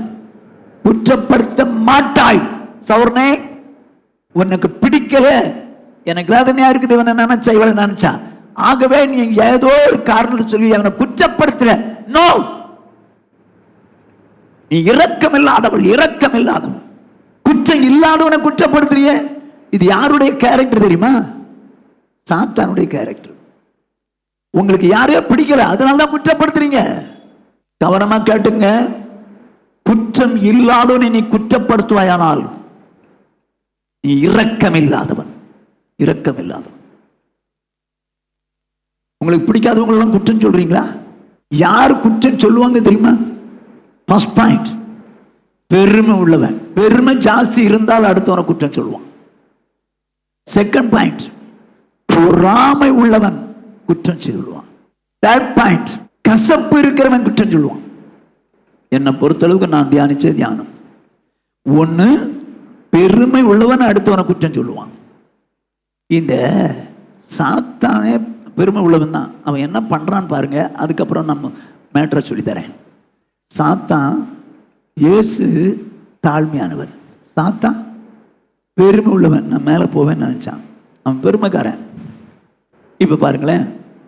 குற்றப்படுத்த மாட்டாய். சௌர்ணே, உனக்கு பிடிக்கல, எனக்கு வேதனையா இருக்குது, இவனை நினைச்சா இவளை நினைச்சா, ஆகவே நீ ஏதோ ஒரு காரணத்தை சொல்லி அவனை குற்றப்படுத்துற. நோ, நீ இரக்கம் இல்லாதவள், இரக்கம் இல்லாதவன், குற்றம் இல்லாதவனை குற்றப்படுத்துறிய. இது யாருடைய கேரக்டர் தெரியுமா? சாத்தானுடைய கேரக்டர். உங்களுக்கு யாரையோ பிடிக்கல, அதனாலதான் குற்றப்படுத்துறீங்க. கவனமா கேட்டுங்க. குற்றம் இல்லாதவனை நீ குற்றப்படுத்துவாயானால் நீ இரக்கம் இல்லாதவன், இரக்கம் இல்லாதவன். உங்களுக்கு பிடிக்காதவங்களெல்லாம் குற்றம் சொல்றீங்களா? யார் குற்றம் சொல்லுவாங்க தெரியுமா? ஃபர்ஸ்ட் பாயிண்ட், பெருமை உள்ளவன். பெருமை ஜாஸ்தி இருந்தால் அடுத்தவனை குற்றம் சொல்லுவான். செகண்ட் பாயிண்ட், பொறாமை உள்ளவன் குற்றம் சொல்லுவான். தேர்ட் பாயிண்ட், கசப்பு இருக்கிறவன் குற்றம் சொல்லுவான். என்னை பொறுத்தளவுக்கு நான் தியானிச்ச தியானம் ஒண்ணு, பெருமை உள்ளவன் அடுத்தவனை குற்றம் சொல்லுவான். இந்த சாத்தானே பெருமை உள்ளவன் தான். அவன் என்ன பண்றான்னு பாருங்க. அதுக்கப்புறம் நம்ம மேட்டரை சொல்லி தரேன். சாத்தான், இயேசு தாழ்மையானவர், சாத்தான் பெருமை உள்ளவன். நான் மேலே போவேன்னு நினைச்சான். அவன் பெருமைக்காரன். இப்ப பாருங்களேன்,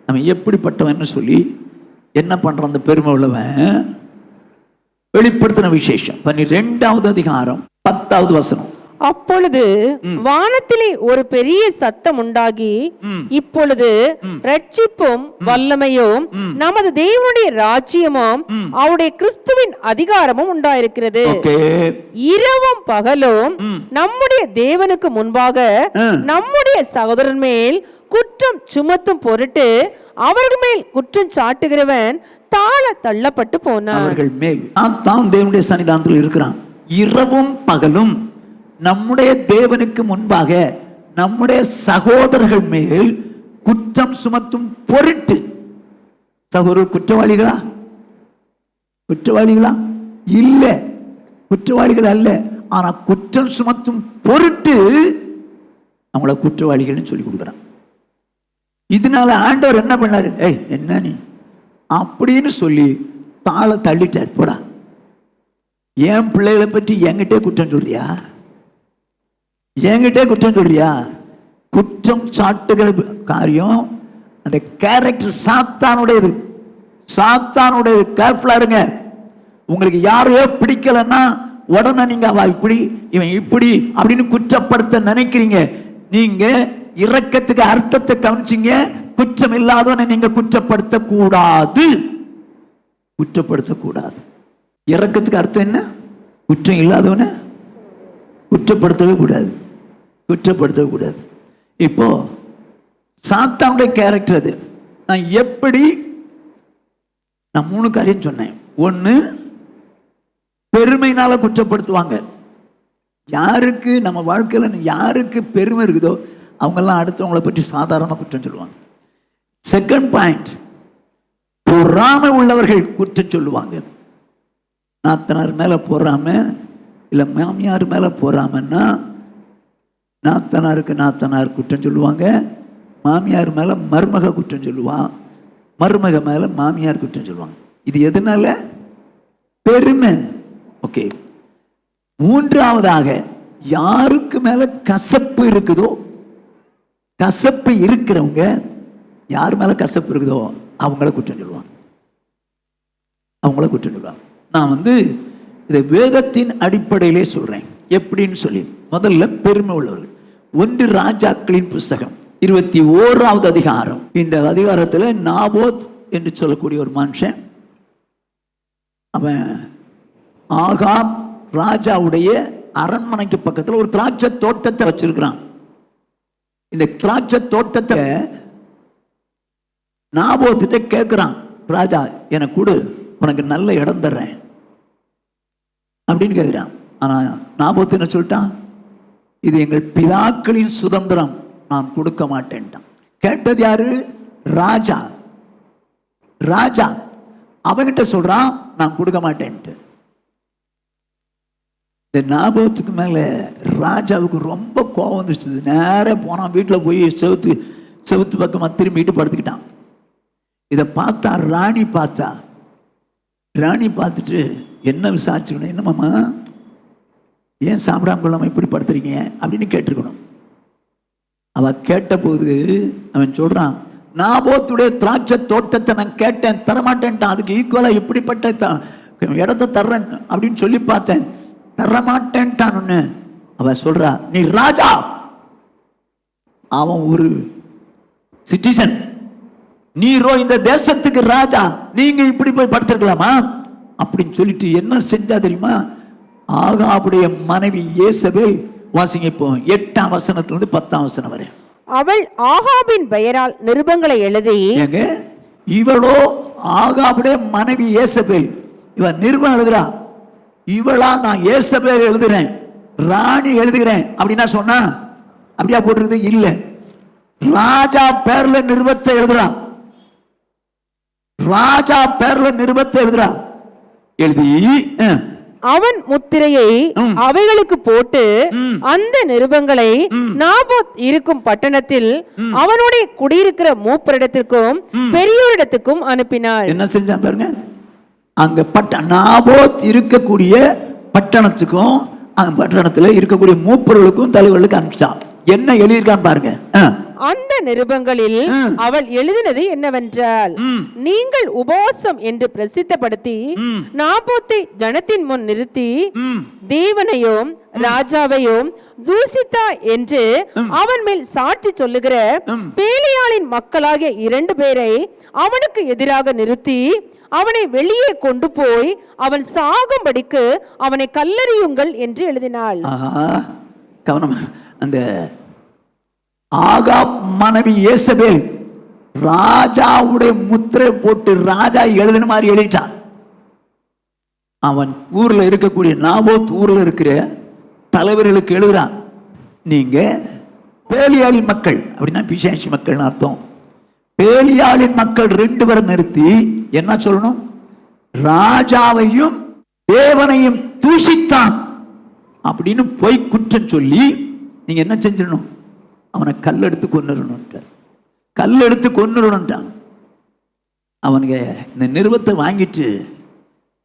அவன் எப்படிப்பட்டவன் சொல்லி என்ன பண்றான் அந்த பெருமை உள்ளவன் வெளிப்படுத்தின விசேஷம் 12வது அதிகாரம் 10வது வசனம். அப்பொழுது வானத்திலே ஒரு பெரிய சத்தம் உண்டாகி, இப்பொழுது ரட்சிப்பும் வல்லமையும் நமது தேவனுடைய ராஜ்யமும் அவருடைய கிறிஸ்துவின் அதிகாரமும் உண்டாயிருக்கிறது. இரவும் பகலும் நம்முடைய தேவனுக்கு முன்பாக நம்முடைய சகோதரன் மேல் குற்றம் சுமத்தும் பொருட்டு அவர்கள் மேல் குற்றம் சாட்டுகிறவன் தாழ தள்ளப்பட்டு போனான். அவர்கள் மேல் தான் தேவனுடைய சன்னிதானத்தில் இருக்கிறான். இரவும் பகலும் நம்முடைய தேவனுக்கு முன்பாக நம்முடைய சகோதரர்கள் மேல் குற்றம் சுமத்தும் பொருட்டு. சகோதரர் குற்றவாளிகளா? குற்றவாளிகளா இல்ல, குற்றவாளிகள் அல்ல. ஆனா குற்றம் சுமத்தும் பொருட்டு அவங்கள குற்றவாளிகள்னு சொல்லி கொடுக்குறான். இதனால ஆண்டவர் என்ன பண்ணாரு? என்ன நீ அப்படின்னு சொல்லி தாள தள்ளிட்டார். போடா, என் பிள்ளைகளை பற்றி என்கிட்டே குற்றம் சொல்றியா? என்கிட்டே குற்றம் சொல்றியா? குற்றம் சாட்டுகிற காரியம் அந்த கேரக்டர் சாத்தானுடையது. சாத்தானுடையது. கேர்ஃபுல்லா இருங்க. உங்களுக்கு யாரையோ பிடிக்கலன்னா உடனே நீங்க அவ இப்படி இவன் இப்படி அப்படின்னு குற்றப்படுத்த நினைக்கிறீங்க. நீங்க இரக்கத்துக்கு அர்த்தத்தை கவனிச்சீங்க. குற்றம் இல்லாதவனை நீங்க குற்றப்படுத்த கூடாது. குற்றப்படுத்த கூடாது. இரக்கத்துக்கு அர்த்தம் என்ன? குற்றம் இல்லாதவனை குற்றப்படுத்தவே கூடாது. குற்றப்படுத்தவே கூடாது. இப்போ சாத்தானுடைய கேரக்டர் அது. நான் எப்படி, நான் 3 காரியம் சொன்னேன். 1, பெருமையினால குற்றப்படுத்துவாங்க. யாருக்கு நம்ம வாழ்க்கையில் யாருக்கு பெருமை இருக்குதோ அவங்கெல்லாம் அடுத்தவங்களை பற்றி சாதாரணமாக குற்றம் சொல்லுவாங்க. செகண்ட் பாயிண்ட், பொறாமை உள்ளவர்கள் குற்றம் சொல்லுவாங்க. நாத்தனார் மேலே பொறாம, இல்லை மாமியார் மேலே பொறாமன்னா நாத்தனாருக்கு நாத்தனார் குற்றம் சொல்லுவாங்க, மாமியார் மேலே மருமக குற்றம் சொல்லுவான், மருமக மேலே மாமியார் குற்றம் சொல்லுவாங்க. இது எதனால? பெருமை. ஓகே. 3வதாக, யாருக்கு மேல கசப்பு இருக்குதோ, கசப்பு இருக்கிறவங்க யார் மேல கசப்பு இருக்குதோ அவங்கள குற்றம் சொல்லுவாங்க. அவங்கள குற்றம் சொல்லுவாங்க. நான் இதை வேதத்தின் அடிப்படையிலே சொல்றேன். எப்படின்னு சொல்லி, முதல்ல பெருமை உள்ளவர்கள். 1 ராஜாக்களின் புஸ்தகம் 21வது அதிகாரம். இந்த அதிகாரத்தில் நாபோத் என்று சொல்லக்கூடிய ஒரு மனுஷன், அவன் ஆகாப் ராஜாவுடைய அரண்மனைக்கு பக்கத்தில் ஒரு திராட்சை தோட்டத்தை வச்சிருக்கிறான். இந்த திராட்சை தோட்டத்தை நாபோத்திட்ட கேட்கிறான், ராஜா எனக்கு கொடு, உனக்கு நல்ல இடம் தர்றேன் அப்படின்னு கேட்கிறான். ஆனா நாபோத் என்ன சொல்லிட்டான்? இது எங்கள் பிதாக்களின் சுதந்திரம், நான் கொடுக்க மாட்டேன்ட்டான். கேட்டது யாரு? ராஜா. ராஜா அவங்கிட்ட சொல்றான் நான் கொடுக்க மாட்டேன்ட்டு. இந்த நாபோத்துக்கு மேல ராஜாவுக்கு ரொம்ப கோபம் வந்துருச்சு. நேரம் போனான், வீட்டில் போய் செவுத்து பக்கமா திரும்பிட்டு படுத்துக்கிட்டான். இதை பார்த்தா ராணி பார்த்தா. ராணி பார்த்துட்டு என்ன விசாரிச்சுக்கணும், என்னமாம்மா ஏன் சாப்பிடாம கொள்ளாம இப்படி படுத்துறீங்க அப்படின்னு கேட்டிருக்கணும். அவ கேட்ட போது அவன் சொல்றான், நாபோத்துடைய திராட்சை தோட்டத்தை நான் கேட்டேன், தரமாட்டேன்ட்டான். அதுக்கு ஈக்குவலா இப்படிப்பட்ட இடத்தை தர்றேன் அப்படின்னு சொல்லி பார்த்தேன், தரமாட்டேன்ட்டான். அவ சொல்றா, நீ ராஜா, அவன் ஒரு சிட்டிசன், நீரோ இந்த தேசத்துக்கு ராஜா, நீங்க இப்படி போய் படுத்திருக்கலாமா அப்படின்னு சொல்லிட்டு என்ன செஞ்சா தெரியுமா? ஆகாபுடைய மனைவி யேசபேல், வாசிங்க இப்போ 8ஆம் வசனத்திலிருந்து 10ஆம் வசனம் வரை. அவள் ஆகாபின் பெயரால் நிருபங்களை எழுதி, இவளோ ஆகாபுடைய மனைவி யேசபேல், இவன் நிருபம் எழுதுறா. இவளா நான் யேசபேல் எழுதுறேன், ராணி எழுதுகிறேன் அப்படின்னா சொன்னா அப்படியா போட்டிருக்குது? இல்ல, ராஜா பேர்ல நிருபத்தை எழுதுறா. ராஜா பேர்ல நிருபத்தை எழுதுறா. எழுதி அவன் முத்திரையை அவைகளுக்கு போட்டு அந்த நிருபங்களை நாபோத் இருக்கும் பட்டணத்தில் அவனுடைய குடியிருக்கிற மூப்பரிடத்திற்கும் பெரியோரிடத்துக்கும் அனுப்பினாள். என்ன செஞ்சா பாருங்க, அங்க நாபோத் இருக்கக்கூடிய பட்டணத்துக்கும் அந்த பட்டணத்துல இருக்கக்கூடிய மூப்பர்களுக்கும் தலைவர்களுக்கும் அனுப்பிச்சான். என்ன எழுதியிருக்கான்னு பாருங்க. அந்த நிருபங்களில் அவள் எழுதினது என்னவென்றால், நீங்கள் உபவாசம் என்று பிரசித்தப்படுத்தி நாபோத்தை ஜனத்தின் முன் நிறுத்தி தேவனையும் ராஜாவையும் தூசித்தா என்று அவன் மேல் சாட்சி சொல்லுகிற பேலியாளின் மக்களாகிய 2 பேரை அவனுக்கு எதிராக நிறுத்தி அவனை வெளியே கொண்டு போய் அவன் சாகும்படிக்கு அவனை கல்லறியுங்கள் என்று எழுதினாள். கவனம், அந்த ஆகாப் மனைவி யேசபேல் ராஜாவுடைய முத்திரை போட்டு ராஜா எழுதின மாதிரி எழுதிட்டான். அவன் ஊர்ல இருக்கக்கூடிய நாபோத் ஊர்ல இருக்கிற தலைவர்களுக்கு எழுதுறான், நீங்க பேலியாளின் மக்கள், அப்படின்னா பிசாசு மக்கள் அர்த்தம். பேலியாளின் மக்கள் 2 பேரை நிறுத்தி என்ன சொல்லணும், ராஜாவையும் தேவனையும் தூஷித்தான் அப்படின்னு போய் குற்றம் சொல்லி நீங்க என்ன செஞ்சிடணும், அவனை கல்லெடுத்து கொன்னுடணும், கல்லெடுத்து கொன்னுடணும்ட்டான். அவனுங்க இந்த நிருபத்தை வாங்கிட்டு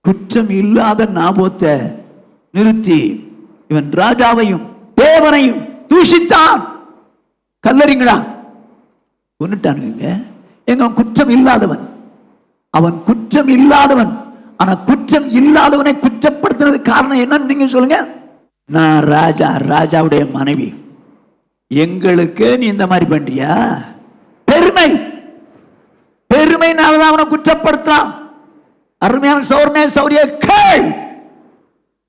குற்றம் இல்லாத நாபோத்தை நிறுத்தி இவன் ராஜாவையும் தேவனையும் தூஷித்தான், கல்லறிங்களா, கொன்னுட்டானுங்க. எங்க குற்றம் இல்லாதவன், அவன் குற்றம் இல்லாதவன். ஆனா குற்றம் இல்லாதவனை குற்றப்படுத்துறது காரணம் என்னன்னு நீங்க சொல்லுங்க. நான் ராஜா, ராஜாவுடைய மனைவி, எங்களுக்கு நீ இந்த மாதிரி பண்றியா? பெருமை, பெருமைனாலதான் அவனை குற்றப்படுத்துறான். அருமையான சௌரனே சௌரிய கேள்,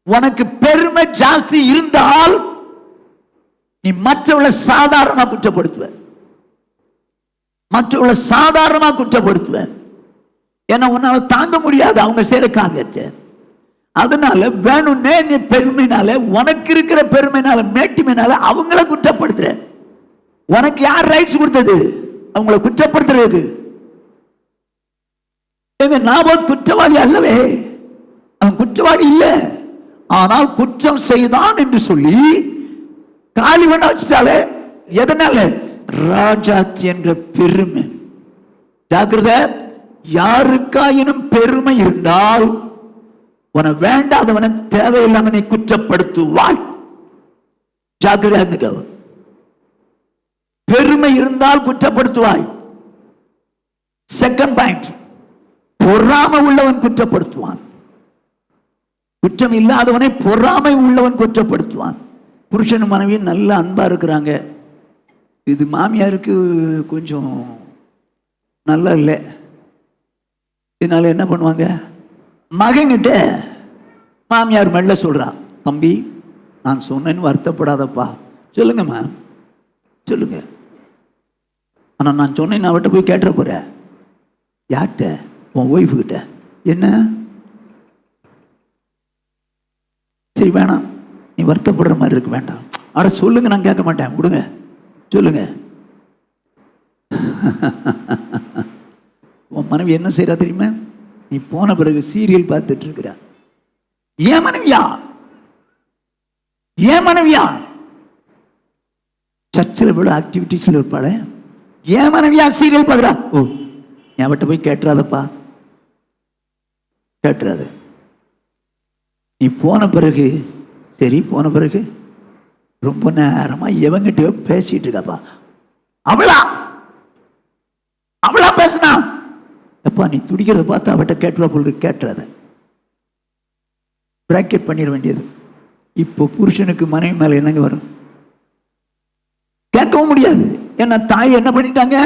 உனக்கு பெருமை ஜாஸ்தி இருந்தால் நீ மற்றவளை சாதாரணமா குற்றப்படுத்துவ, மற்றவளை சாதாரணமா குற்றப்படுத்துவ. ஏன்னா உன்னால தாங்க முடியாது அவங்க செய்யற காரியத்தை. அதனால வேணும்னே நீ பெருமைனால, உனக்கு இருக்கிற பெருமைனால, மேட்டிமைனால அவங்கள குற்றப்படுத்துற. உனக்கு யார் ரைட்ஸ் கொடுத்தது அவங்கள குற்றப்படுத்துறதுக்கு? எங்க நாபோத் குற்றவாளி அல்லவே, அவன் குற்றவாளி இல்ல. ஆனால் குற்றம் செய்தான் என்று சொல்லி காலி பண்ண வச்சாலே. எதனால? ராஜாத்தி என்ற பெருமை. ஜாக்கிரதை, யாருக்காயினும் பெருமை இருந்தால் உன வேண்டாதவனை தேவையில்லாம குற்றப்படுத்துவாய். ஜாக்கிரதை இருந்துக்க. பெருமை இருந்தால் குற்றப்படுத்துவாய். செகண்ட் பாயிண்ட், பொறாமை உள்ளவன் குற்றப்படுத்துவான். குற்றம் இல்லாதவனை பொறாமை உள்ளவன் குற்றப்படுத்துவான். புருஷன் மனைவி நல்ல அன்பா இருக்கிறாங்க, இது மாமியாருக்கு கொஞ்சம் நல்லா இல்லை, இதனால என்ன பண்ணுவாங்க, மகன்கிட்ட மாமியார் மெல்ல சொல்றான், தம்பி நான் சொன்னேன்னு வருத்தப்படாதப்பா. சொல்லுங்க மேம், சொல்லுங்க. ஆனா நான் சொன்னேன்னு அவட்ட போய் கேட்டுற போற. யார்கிட்ட? உன் ஒய்ஃபு கிட்ட. என்ன? சரி வேணாம், நீ வருத்தப்படுற மாதிரி இருக்கு, வேண்டாம். அட சொல்லுங்க, நான் கேட்க மாட்டேன், விடுங்க, சொல்லுங்க. உன் மனைவி என்ன செய்யறா தெரியுமா? நீ போன பிறகு சீரியல் பார்த்துட்டு இருக்கிற. ஏன் மனைவியா? ஏன் மனைவியா? சர்ச்சில் இவ்வளவு ஆக்டிவிட்டிஸ்ல இருப்பாளே, ஏன் மனைவியா சீரியல் பார்க்குறா? ஓ, நீ அவட்ட போய் கேட்டுறாதப்பா, கேட்டுறாது. நீ போன பிறகு, சரி போன பிறகு ரொம்ப நேரமா எவங்கிட்டயோ பேசிட்டு இருக்காப்பா. அவளா அவளா பேசினா? எப்பா நீ துடிக்கிறத பார்த்து அவட்ட கேட்டுவா பொழுது கேட்டுறாத. பிராக்கெட் பண்ணிட வேண்டியது. இப்போ புருஷனுக்கு மனைவி மேல என்னங்க வரும்? கேட்கவும் முடியாது. ஏன்னா தாய் என்ன பண்ணிட்டாங்க?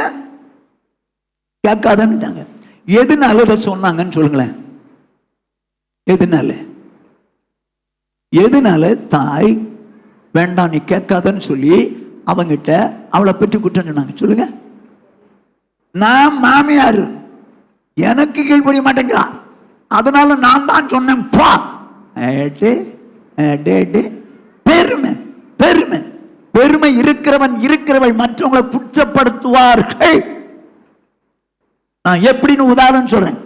கேட்காதன்னுட்டாங்க. எதுனால இதை சொன்னாங்கன்னு சொல்லுங்களேன். எதுனால? எதுனால தாய் வேண்டாம் நீ கேட்காதன்னு சொல்லி அவங்கிட்ட அவளை பற்றி குற்றம் சொன்னாங்க? சொல்லுங்க. நான் மாமியார், எனக்கு கீழ்படிய மாட்டேங்கிறான், அதனால நான் தான் சொன்னேன். பெருமை, பெருமை, பெருமை இருக்கிறவன் இருக்கிறவள் மற்றவங்களை குற்றப்படுத்துவார்கள். நான் எப்படின்னு உதாரணம் சொல்றேன்.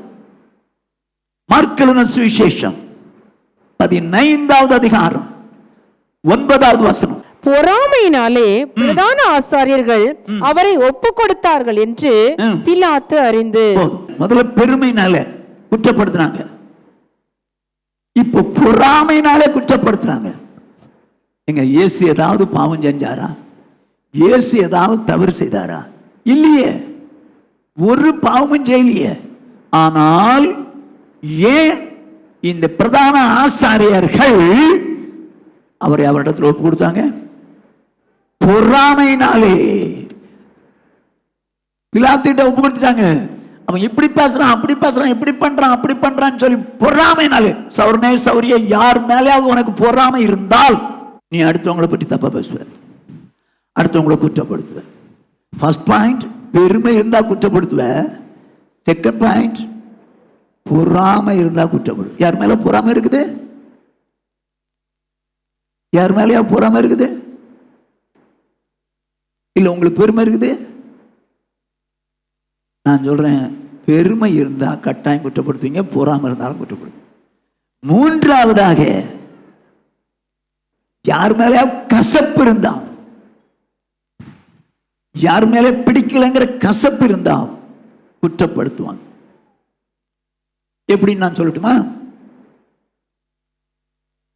மார்க் எழுதின சுவிசேஷம் 15வது அதிகாரம் 9வது வசனம். பொறாமையினாலே பிரதான ஆசாரியர்கள் அவரை ஒப்பு கொடுத்தார்கள் என்று பிலாத்து அறிந்து. முதல்ல பெருமையினால குற்றப்படுத்துறாங்க, இப்போ பொறாமையினாலே குற்றப்படுத்துறாங்க. எங்க இயேசு ஏதாவது பாவம் செஞ்சாரா? இயேசு ஏதாவது தவறு செய்தாரா? இல்லையே, ஒரு பாவமும் செய்யலையே. ஆனால் ஏன் இந்த பிரதான ஆசாரியர்கள் அவரை அவரிடத்தில் ஒப்பு கொடுத்தாங்க? பொறாமையினாலே. பிலாத்துட்ட ஒப்பு கொடுத்தாங்க. அவன் இப்படி பேசுறான், அப்படி பேசுறான், இப்படி பண்றான், அப்படி பண்றான்னு சொல்லி பொறாமையினாலே. சௌரனே சௌரிய, யார் மேலேயாவது உனக்கு பொறாமை இருந்தால் நீ அடுத்தவங்களை பற்றி தப்பா பேசுவ, அடுத்தவங்களை குற்றப்படுத்துவ. ஃபர்ஸ்ட் பாயிண்ட், பெருமை இருந்தா குற்றப்படுத்துவ. செகண்ட் பாயிண்ட், பொறாமை இருந்தா குற்றப்படு. யார் மேல பொறாமை இருக்குது? யார் மேலயா பொறாமை இருக்குது? இல்ல உங்களுக்கு பெருமை இருக்குது? நான் சொல்றேன், பெருமை இருந்தா கட்டாயம் குற்றப்படுத்துவீங்க, பொறாமை இருந்தாலும் குற்றப்படுத்துவீங்க. மூன்றாவதாக, யார் மேல கசப்பு இருந்தா, யார் மேல பிடிக்கலங்கிற கசப்பு இருந்தா குற்றப்படுத்துவாங்க. எப்படின்னு நான் சொல்லட்டுமா?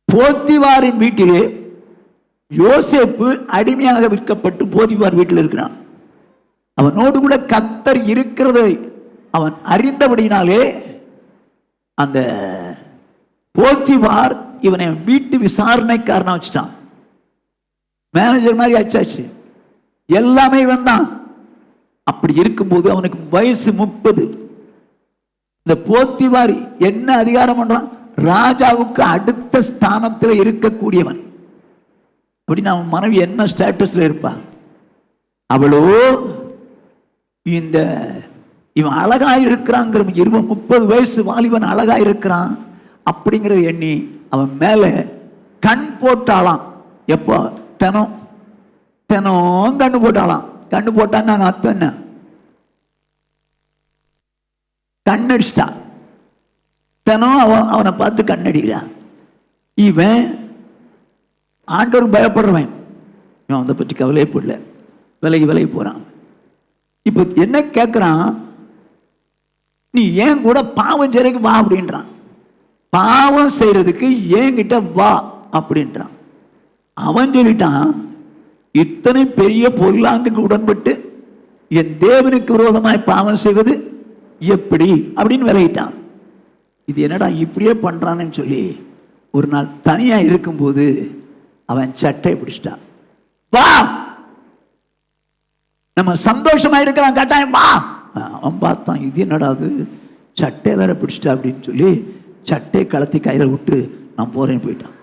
போத்திவாரின் வீட்டிலே யோசேப்பு அடிமையாக விற்கப்பட்டு போத்திவார் வீட்டில் இருக்கிறான். அவனோடு கூட கர்த்தர் இருக்கிறதை அவன் அறிந்தபடினாலே அந்த போத்திவார் இவனை வீட்டு விசாரணைக்காரனா வச்சுட்டான். மேனேஜர் மாதிரி ஆச்சாச்சு, எல்லாமே இவன் தான். அப்படி இருக்கும்போது அவனுக்கு வயசு 30. இந்த போத்திவார் என்ன அதிகாரம் பண்றான்? ராஜாவுக்கு அடுத்த ஸ்தானத்தில் இருக்கக்கூடியவன். அப்படின்னு அவன் மனைவி என்ன ஸ்டேட்டஸ்ல இருப்பா? அவளோ இந்த இவன் அழகா இருக்கிறாங்கிற 30 வயசு வாலிபன் அழகா இருக்கிறான் அப்படிங்கிறது எண்ணி அவன் மேல கண் போட்டாலாம். எப்போ? தினம் தினம் கண்ணு போட்டாலாம். கண்ணு போட்டான்னு அர்த்தம் என்ன? கண்ணடிச்சா. தினம் அவனை பார்த்து கண்ணடிக்கிறான். இவன் ஆண்டவர் பயப்படுறவன், இவன் அதை பற்றி கவலையே போடல, விலகி போறான். இப்ப என்ன கேட்கிறான்? நீ ஏன் கூட பாவம் செய்யறதுக்கு வா அப்படின்றான். பாவம் செய்யறதுக்கு என்கிட்ட வா அப்படின்றான். அவன் சொல்லிட்டான், இத்தனை பெரிய பொருளாங்குக்கு உடன்பட்டு என் தேவனுக்கு விரோதமாய் பாவம் செய்வது எப்படி அப்படின்னு விலகிட்டான். இது என்னடா இப்படியே பண்றான்னு சொல்லி ஒரு நாள் தனியா இருக்கும்போது அவன் சட்டை பிடிச்சிட்டான். வா, நம்ம சந்தோஷமா இருக்கிறான், கட்டாயம் வா. அவன் பார்த்தான், இது என்னடா அது, சட்டை வேற பிடிச்சிட்டா அப்படின்னு சொல்லி சட்டை கலத்தி கையில விட்டு நான் போறேன்னு போயிட்டான்.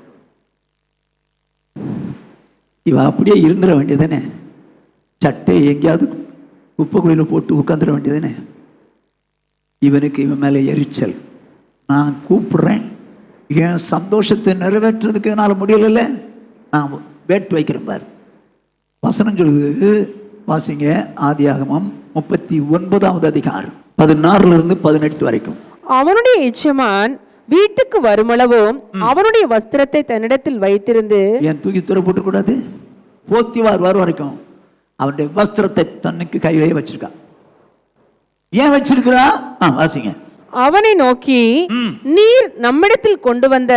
இவ அப்படியே இருந்துட வேண்டியதானே, சட்டை எங்கேயாவது குப்பை குழியில போட்டு உட்காந்துட வேண்டியதானே. இவனுக்கு இவன் மேல எரிச்சல். நான் கூப்பிடுறேன், என் சந்தோஷத்தை நிறைவேற்றுறதுக்கு என்னால முடியல, நான் வேட்டு வைக்கிறேன் பாரு. வசனம் சொல்லுது, வாசிங்க. ஆதியாகமம் 39வது அதிகாரம் 16 to 18 வரைக்கும். அவனுடைய எஜமான் வீட்டுக்கு வருமளவும் அவனுடைய வஸ்திரத்தை தன்னிடத்தில் வைத்திருந்து. ஏன் தூக்கி தூர போட்டு கூடாது? போத்திவார் வரும் வரைக்கும் அவனுடைய வஸ்திரத்தை தன்னுக்கு கையிலே வச்சிருக்கான். ஏன் வச்சிருக்கிறா? வாசிங்க. அவனை நோக்கி, நீர் நம்மிடத்தில் கொண்டு வந்த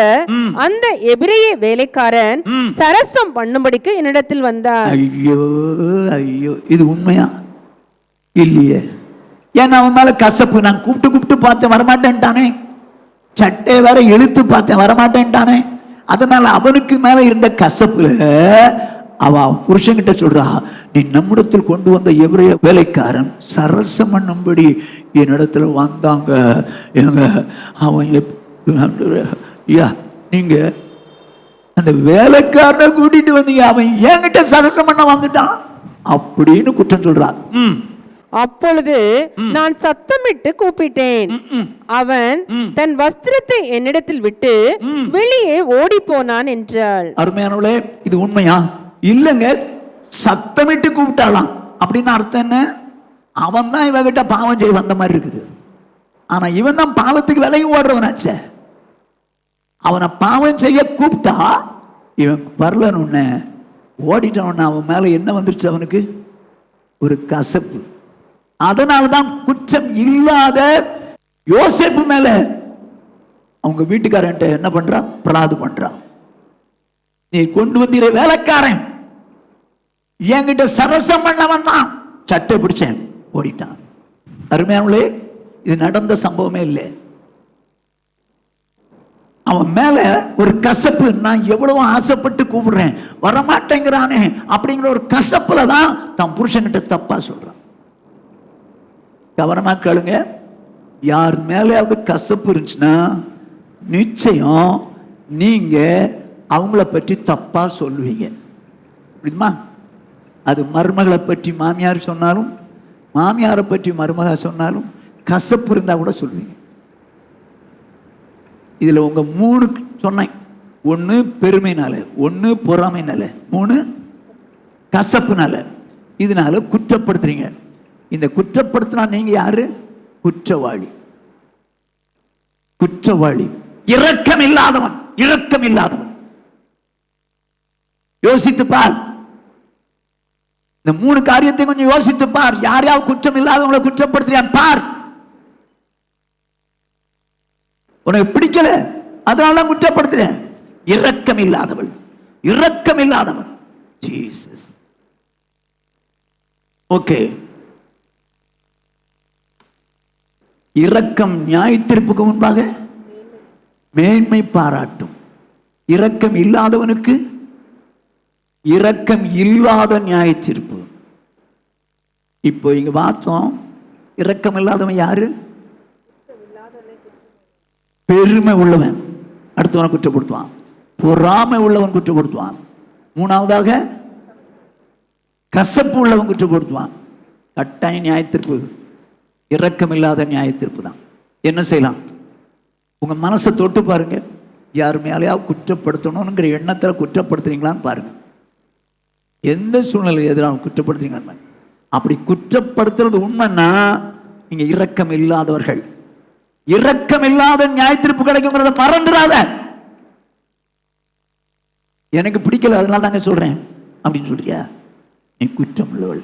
அந்த எபிரேய வேலைக்காரன் சரசம் பண்ணும்படிக்கு என்னிடத்தில் வந்தார். ஐயோ ஐயோ, இது உண்மையா? இல்லையே. ஏன்னா அவன் மேல கசப்பு. நான் கூப்பிட்டு பார்த்தேன், வரமாட்டேன்ட்டானே. சட்டை வேற இழுத்து பார்த்தேன், வரமாட்டேன்ட்டானே. அதனால அவனுக்கு மேல இருந்த கசப்புல அவ புருஷன்கிட்ட சொல்றா, நீ நம்மிடத்தில் கொண்டு வந்த எபிரேய வேலைக்காரன் சரசம் பண்ணும்படி என்னிடத்துல வந்தாங்க. எங்க அவன் நீங்க அந்த வேலைக்காரனை கூட்டிட்டு வந்தீங்க, அவன் என்கிட்ட சரசம் பண்ண வந்துட்டான் அப்படின்னு குற்றம் சொல்றான். அப்பொழுது நான் சத்தமிட்டு கூப்பிட்டேன். அவன் தன் வஸ்திரத்தை என்னிடத்தில் விட்டு வெளியே ஓடி போனான் என்றாள். அருமையானவளே, இது உண்மையா? இல்லங்க, சத்தமிட்டு கூப்பிட்டாலாம். அப்படின்னு அர்த்தம் என்ன? அவன் தான் இவகிட்ட பாவம் செய்ய வந்த மாதிரி இருக்குது. ஆனா இவன் தான் பாவத்துக்கு விலகி ஓடுறவனாச்சே. அவனை பாவம் செய்ய கூப்பிட்டா இவன் வரலன்னு ஓடிட்டான். அவன் மேல என்ன வந்துருச்சு? அவனுக்கு ஒரு கசப்பு. அதனாலதான் குற்றம் இல்லாத யோசேப்பு மேல அவங்க வீட்டுக்காரன்ட்ட என்ன பண்றான்? பிரலாது பண்றான். நீ கொண்டு வந்தீர வேலைக்காரன் என்கிட்ட சரசம் பண்ணவன் தான் சட்டை பிடிச்சேன், ஓடிட்டான். அருமையானவர்களே, இது நடந்த சம்பவமே இல்லை. அவன் மேல ஒரு கசப்பு, நான் எவ்வளவு ஆசைப்பட்டு கூப்பிடுறேன் வரமாட்டேங்கிறானே அப்படிங்கிற ஒரு கசப்புல தான் தன் புருஷன்கிட்ட தப்பா சொல்றான். கவனமா கேளுங்க, யார் மேலேயாவது கசப்பு இருந்துச்சுன்னா நிச்சயம் நீங்க அவங்கள பற்றி தப்பா சொல்லுவீங்க. புரியுமா? அது மருமகளை பற்றி மாமியார் சொன்னாலும், மாமியாரை பற்றி மருமக சொன்னாலும் கசப்பு இருந்தா கூட சொல்லுவீங்க. இதுல உங்க 3 சொன்னேன். 1 பெருமைனால, 1 பொறாமைனால, 3 கசப்புனால. இதனால குற்றப்படுத்துறீங்க. இந்த குற்றப்படுத்தினா நீங்க யாரு? குற்றவாளி. குற்றவாளி, இரக்கம் இல்லாதவன், இரக்கம் இல்லாதவன். யோசித்து பார், இந்த 3 காரியத்தை கொஞ்சம் யோசித்து பார். யாரையாவது குற்றம் இல்லாதவங்களை குற்றப்படுத்துறியான் பார். உனக்கு பிடிக்கல, அதனால குற்றப்படுத்துற. இரக்கம் இல்லாதவள், இரக்கம் இல்லாதவன். ஜீசஸ். ஓகே, இரக்கம் நியாய தீர்ப்புக்கு முன்பாக மேன்மை பாராட்டும். இரக்கம் இல்லாதவனுக்கு இரக்கம் இல்லாத நியாய தீர்ப்பு. இப்போ இங்க பார்த்தோம், இரக்கம் இல்லாதவன் யாரு? பெருமை உள்ளவன் அடுத்தவனை குற்றப்படுத்துவான், பொறாமை உள்ளவன் குற்றப்படுத்துவான், 3ஆவதாக கசப்பு உள்ளவன் குற்றப்படுத்துவான். கட்டாய நியாய தீர்ப்பு இரக்கம் இல்லாத நியாய தீர்ப்பு தான். என்ன செய்யலாம்? உங்க மனசை தொட்டு பாருங்க. யார் மேலேயாவது குற்றப்படுத்தணுங்கிற எண்ணத்தில் குற்றப்படுத்துறீங்களான்னு பாருங்க. எந்த சூழ்நிலை எதிராக குற்றப்படுத்துறீங்க? அப்படி குற்றப்படுத்துறது உண்மைன்னா நீங்க இரக்கம் இல்லாதவர்கள். இரக்கம் இல்லாத நியாய தீர்ப்பு கிடைக்குங்கிறத மறந்துடாத. எனக்கு பிடிக்கல அதனால தாங்க சொல்றேன் அப்படின்னு சொல்றியா? நீ குற்றம் உள்ளவள்,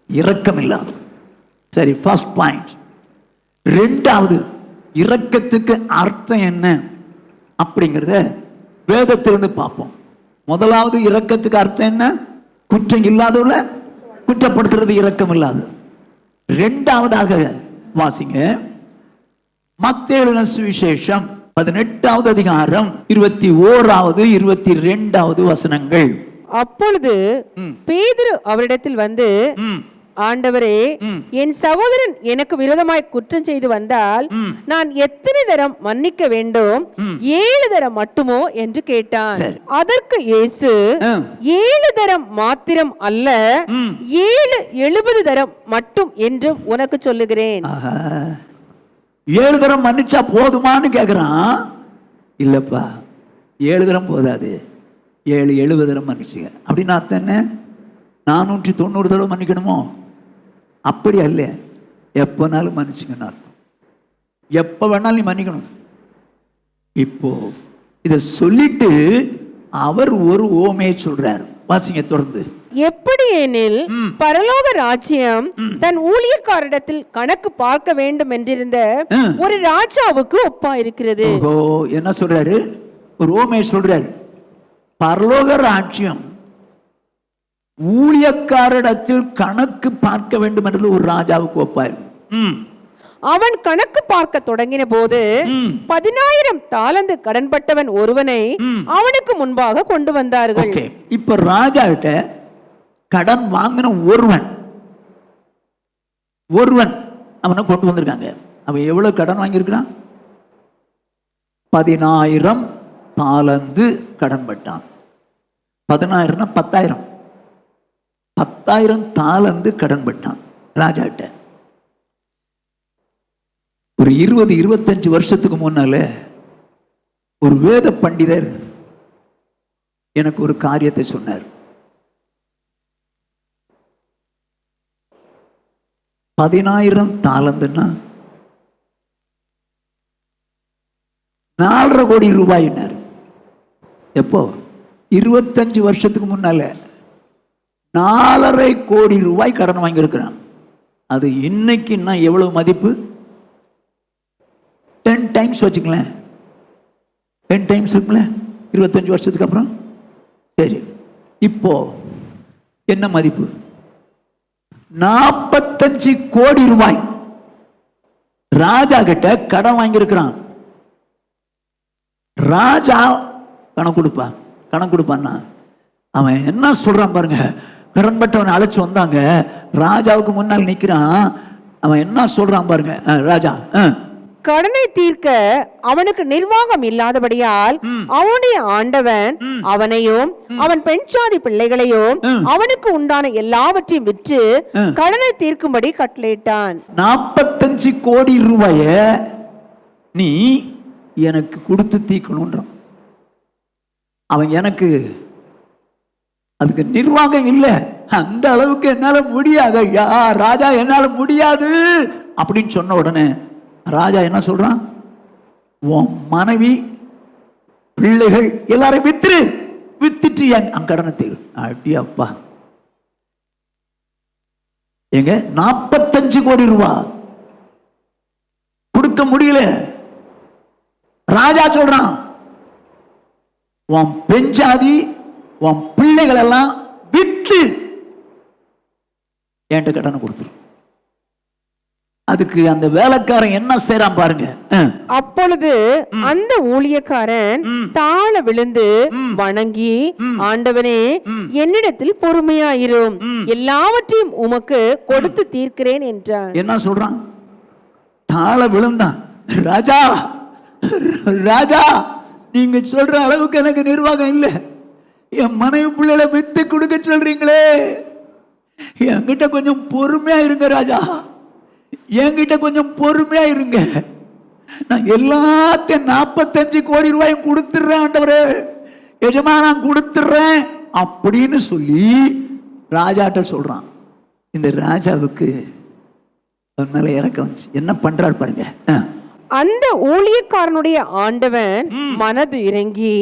இரக்கம் இல்லாத. சரி, ஃபர்ஸ்ட் பாயிண்ட். 2வது, இரக்கத்துக்கு அர்த்தம் என்ன அப்படிங்கிறத வேதத்திலிருந்து பார்ப்போம். முதலாவது, இரக்கத்துக்கு அர்த்தம் என்ன? குற்றம் இல்லாதவள குற்றப்படுத்துறது இரக்கம் இல்லாது. 2ஆவதாக வாசிங்க, மத்தேயு சுவிசேஷம் 18வது அதிகாரம் 21வது 22வது வசனங்கள். அப்பொழுது பேதுரு அவரிடத்தில் வந்து, ஆண்டவரே, என் சகோதரன் எனக்கு விரோதமாய் குற்றம் செய்து வந்தால் நான் எத்தனை தரம் மன்னிக்க வேண்டும்? 7 தரம் மட்டுமோ என்று கேட்டான். அதற்கு இயேசு, 7 தரம் மாத்திரம் அல்ல, 70 தரம் மட்டும் என்று உனக்கு சொல்லுகிறேன். 7 தரம் மன்னிச்சா போதுமான்னு கேட்கிறான். இல்லப்பா, 7 தரம் போதாது, 70 தரம் மன்னிச்சுங்க. அப்படின்னு அர்த்தம் என்ன? 490 தடவை மன்னிக்கணுமோ? அப்படி அல்ல, எப்பனாலும் மன்னிச்சுங்கன்னு அர்த்தம். எப்ப வேணாலும் நீ மன்னிக்கணும். இப்போ இத சொல்லிட்டு அவர் ஒரு ஓமையை சொல்றார். வாசிங்க தொடர்ந்து. எப்படி எனில், பரலோக ராஜ்யம் தன் ஊழியக்காரிடத்தில் கணக்கு பார்க்க வேண்டும் என்றிருந்த ஒரு ராஜாவுக்கு ஒப்பா இருக்கிறது. என்ன சொல்றாரு? ஒரு ஓமையை சொல்றாரு. பரலோக ராஜ்யம் ஊழியக்காரிடத்தில் கணக்கு பார்க்க வேண்டும் என்றது ஒரு ராஜாவுக்கு ஒப்பா இருக்கு. அவன் கணக்கு பார்க்க தொடங்கின போது 10,000 தாலந்து கடன்பட்டவன் ஒருவனை அவனுக்கு முன்பாக கொண்டு வந்தார்கள். இப்ப ராஜா கிட்ட கடன் வாங்கின ஒருவன் அவனை கொண்டு வந்திருக்காங்க. அவன் எவ்வளவு கடன் வாங்கியிருக்கிறான்? 10,000 தாலந்து கடன் பட்டான். 10,000 10,000 10,000 தாலந்து கடன் பட்டான் ராஜாட்ட. ஒரு 20-25 வருஷத்துக்கு முன்னால ஒரு வேத பண்டிதர் எனக்கு ஒரு காரியத்தை சொன்னார். 10,000 தாலந்துன்னா 4.5 கோடி ரூபாயினார். எப்போ? 25 வருஷத்துக்கு முன்னால 4.5 கோடி ரூபாய் கடன் வாங்கியிருக்கிறான். அது இன்னைக்கு நான் எவ்வளவு மதிப்பு? 10 டைம்ஸ் வச்சுக்கலாம். 10 டைம்ஸ் இருக்குல்ல 25 வருஷத்துக்கு அப்புறம். சரி, இப்போ என்ன மதிப்பு? 45 கோடி ரூபாய் ராஜா கிட்ட கடன் வாங்கியிருக்கிறான். ராஜா கணக்கு கொடுப்பான்னா அவன் என்ன சொல்றான் பாருங்க. கடன்பட்டவனை அழைச்சு வந்தாங்க, ராஜாவுக்கு முன்னால் நிக்கிறான். அவன் என்ன சொல்றான் பாருங்க. ராஜா கடனை தீர்க்க அவனுக்கு நிர்வாகம் இல்லாதபடியால் அவனுடைய ஆண்டவன் அவனையும் அவன் பெண் சாதி பிள்ளைகளையும் அவனுக்கு உண்டான எல்லாவற்றையும் விற்று கடனை தீர்க்கும்படி கட்டளையிட்டான். 45 கோடி ரூபாய நீ எனக்கு கொடுத்து தீர்க்கணும்ன்றான். அவன் எனக்கு அதுக்கு நிர்வாகம் இல்லை, அந்த அளவுக்கு என்னால முடியாது ஐயா ராஜா, என்னால முடியாது அப்படின்னு சொன்ன உடனே ராஜா என்ன சொல்றான்? உன் மனைவி பிள்ளைகள் எல்லாரும் வித்துட்டு என் கடனை தீரு. அப்படியாப்பா, எங்க 45 கோடி ரூபாய் கொடுக்க முடியல. ராஜா சொல்றான், உன் பெஞ்சாதி உன் பிள்ளைகள் எல்லாம் வித்து என்கிட்ட கடனை கொடுத்துரு. அதுக்கு அந்த வேலைக்காரன் என்ன செய்யறான் பாருங்க. அப்பொழுது அந்த ஊழியக்காரன் தாழ விழுந்து வணங்கி, ஆண்டவனே என்னிடத்தில் பொறுமையாயிரும், எல்லாவற்றையும் உமக்கு கொடுத்து தீர்க்கிறேன் என்றான். என்ன சொல்றான்? தாழ விழுந்தான். ராஜா ராஜா, நீங்க சொல்ற அளவுக்கு எனக்கு நிர்வாகம் இல்லை, என் மனைவி பிள்ளைகளை வித்து கொடுக்க சொல்றீங்களே, என்கிட்ட கொஞ்சம் பொறுமையா இருங்க ராஜா, என்கிட்ட கொஞ்சம் பொறுமையா இருங்க. நான் எல்லாத்தையும் 45 கோடி ரூபாயும் கொடுத்துடுறேன் ஆண்டவரே, எஜமா நான் கொடுத்துடுறேன் அப்படின்னு சொல்லி ராஜாட்ட சொல்றான். இந்த ராஜாவுக்கு மேல இறக்க வந்துச்சு. என்ன பண்றாரு பாருங்க. அந்த ஊழியக்காரனுடைய ஆண்டவன் மனது இறங்கி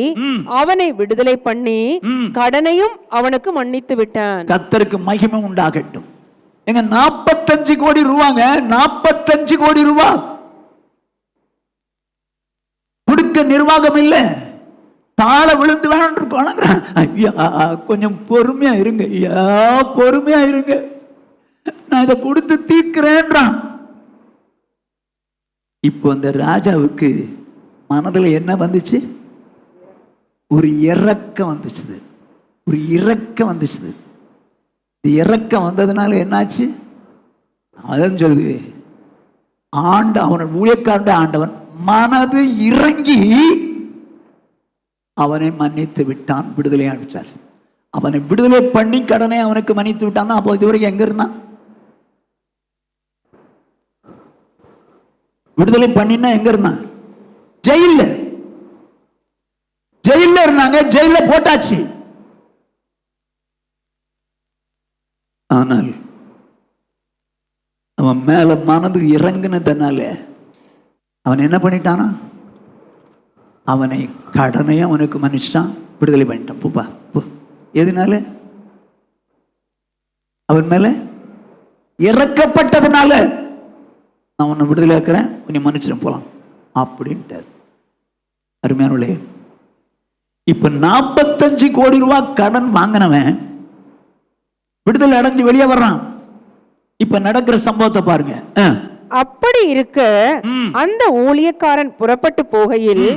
அவனை விடுதலை பண்ணி கடனையும் அவனுக்கு மன்னித்து விட்டான். கர்த்தருக்கு மகிமை உண்டாகட்டும். எங்க 45 கோடி ரூபாங்க, 45 கோடி ரூபாய் கொடுக்க நிர்வாகம் இல்லை. தாழ விழுந்து வேணாம். ஐயா கொஞ்சம் பொறுமையா இருங்க, ஐயா பொறுமையா இருங்க, நான் இதை கொடுத்து தீர்க்கிறேன்றான். இப்போ அந்த ராஜாவுக்கு மனதுல என்ன வந்துச்சு? ஒரு இறக்கம் வந்துச்சு. ஒரு இறக்கம் வந்துச்சு. இறக்கம் வந்ததுனால என்னாச்சு? அதான் சொல்லுது, அவன் ஊழியக்காரனுடைய ஆண்டவன் மனது இறங்கி அவனை மன்னித்து விட்டான், விடுதலை அனுப்பிச்சார். அவனை விடுதலை பண்ணி கடனை அவனுக்கு மன்னித்து விட்டான். அப்போ இதுவரைக்கும் எங்க இருந்தான்? விடுதலை பண்ணினா எங்க இருந்தான்? ஜெயில இருந்தாங்க, ஜெயில போட்டாச்சு. ஆனால் அவன் மேல மனது இறங்கினதுனால அவன் என்ன பண்ணிட்டானா? அவனை கடனையும் அவனுக்கு மன்னிச்சிட்டான், விடுதலை பண்ணிட்டான். பூப்பா போ. எதனால? அவன் மேல இறக்கப்பட்டதுனால நான் உன்னை விடுதலை ஆக்குறேன், உன்னை மன்னிச்சிட போலாம் அப்படின்ட்டார். அருமையானவர்களே, இப்ப 45 கோடி ரூபாய் கடன் வாங்கினவன் விடுதலை அடைஞ்சு வெளியே வர்றான். இப்ப நடக்கிற சம்பவத்தை பாருங்க. அப்படி இருக்க அந்த ஊழியக்காரன் புறப்பட்டு போகையில்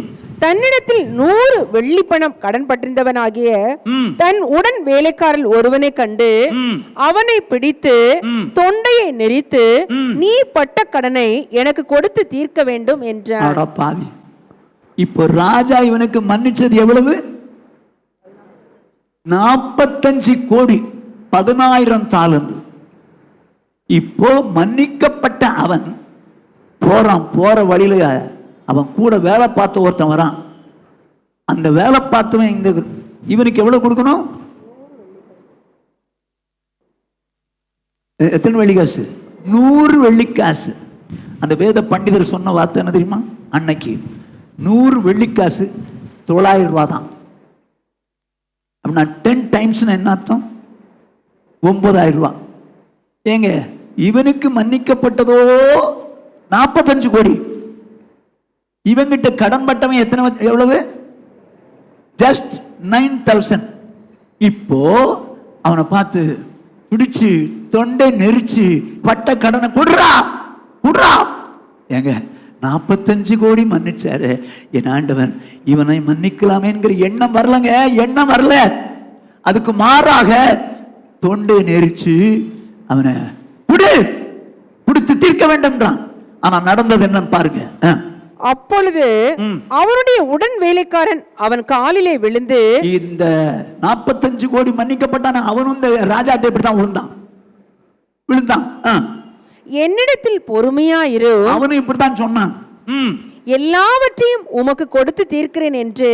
தன்னிடத்தில் 100 வெள்ளி பணம் கடன் பட்டிருந்தவனாகிய தன் உடன் வேலைக்காரன் ஒருவனை கண்டு அவனை பிடித்து தொண்டையை நெரித்து, நீ பட்ட கடனை எனக்கு கொடுத்து தீர்க்க வேண்டும் என்றார். பாவி, இப்போ ராஜா இவனுக்கு மன்னிச்சது எவ்வளவு? 45 கோடி 10,000 தாலந்து. இப்போ மன்னிக்கப்பட்ட அவன் போறான். போற வழியில அவன் கூட வேலை பார்த்த ஒருத்தன் வரான். அந்த வேலை பார்த்தவன் இவனுக்கு எவ்வளவு கொடுக்கணும்? எத்தனை வெள்ளிக்காசு? 100 வெள்ளிக்காசு. அந்த வேத பண்டிதர் சொன்ன வார்த்தை என்ன தெரியுமா? அன்னைக்கு 100 வெள்ளிக்காசு 900 ரூபா தான். அப்படின்னா 10 டைம்ஸ் என்ன அர்த்தம்? 9,000 ரூபா. ஏங்க, இவனுக்கு மன்னிக்கப்பட்டதோ 45 கோடி. இவங்கிட்ட கடன் பட்டவன் எவ்வளவு? ஜஸ்ட் 9,000. இப்போ அவனை பார்த்து பிடிச்சு தொண்டை நெரிச்சு பட்ட கடனை கொடுறா கொடுறா. ஏங்க 45 கோடி மன்னிச்சாரு என் ஆண்டவன், இவனை மன்னிக்கலாமேங்கிற எண்ணம் வரலங்க, எண்ணம் வரல. அதுக்கு மாறாக தொண்டை நெரிச்சு அவனை குடித்து தீர்க்க வேண்டும்ன்றான். ஆனா நடந்தது என்னன்னு பாருங்க. அப்பொழுது அவனுடைய உடன் வேலைக்காரன் அவன் காலிலே விழுந்து, இந்த 45 கோடி மன்னிக்கப்பட்டான அவனும் இந்த ராஜாட்ட இப்படித்தான் விழுந்தான். என்னிடத்தில் பொறுமையாயிரு, அவனும் இப்படித்தான் சொன்னான். எல்லாவற்றையும் உமக்கு கொடுத்து தீர்க்கிறேன் என்று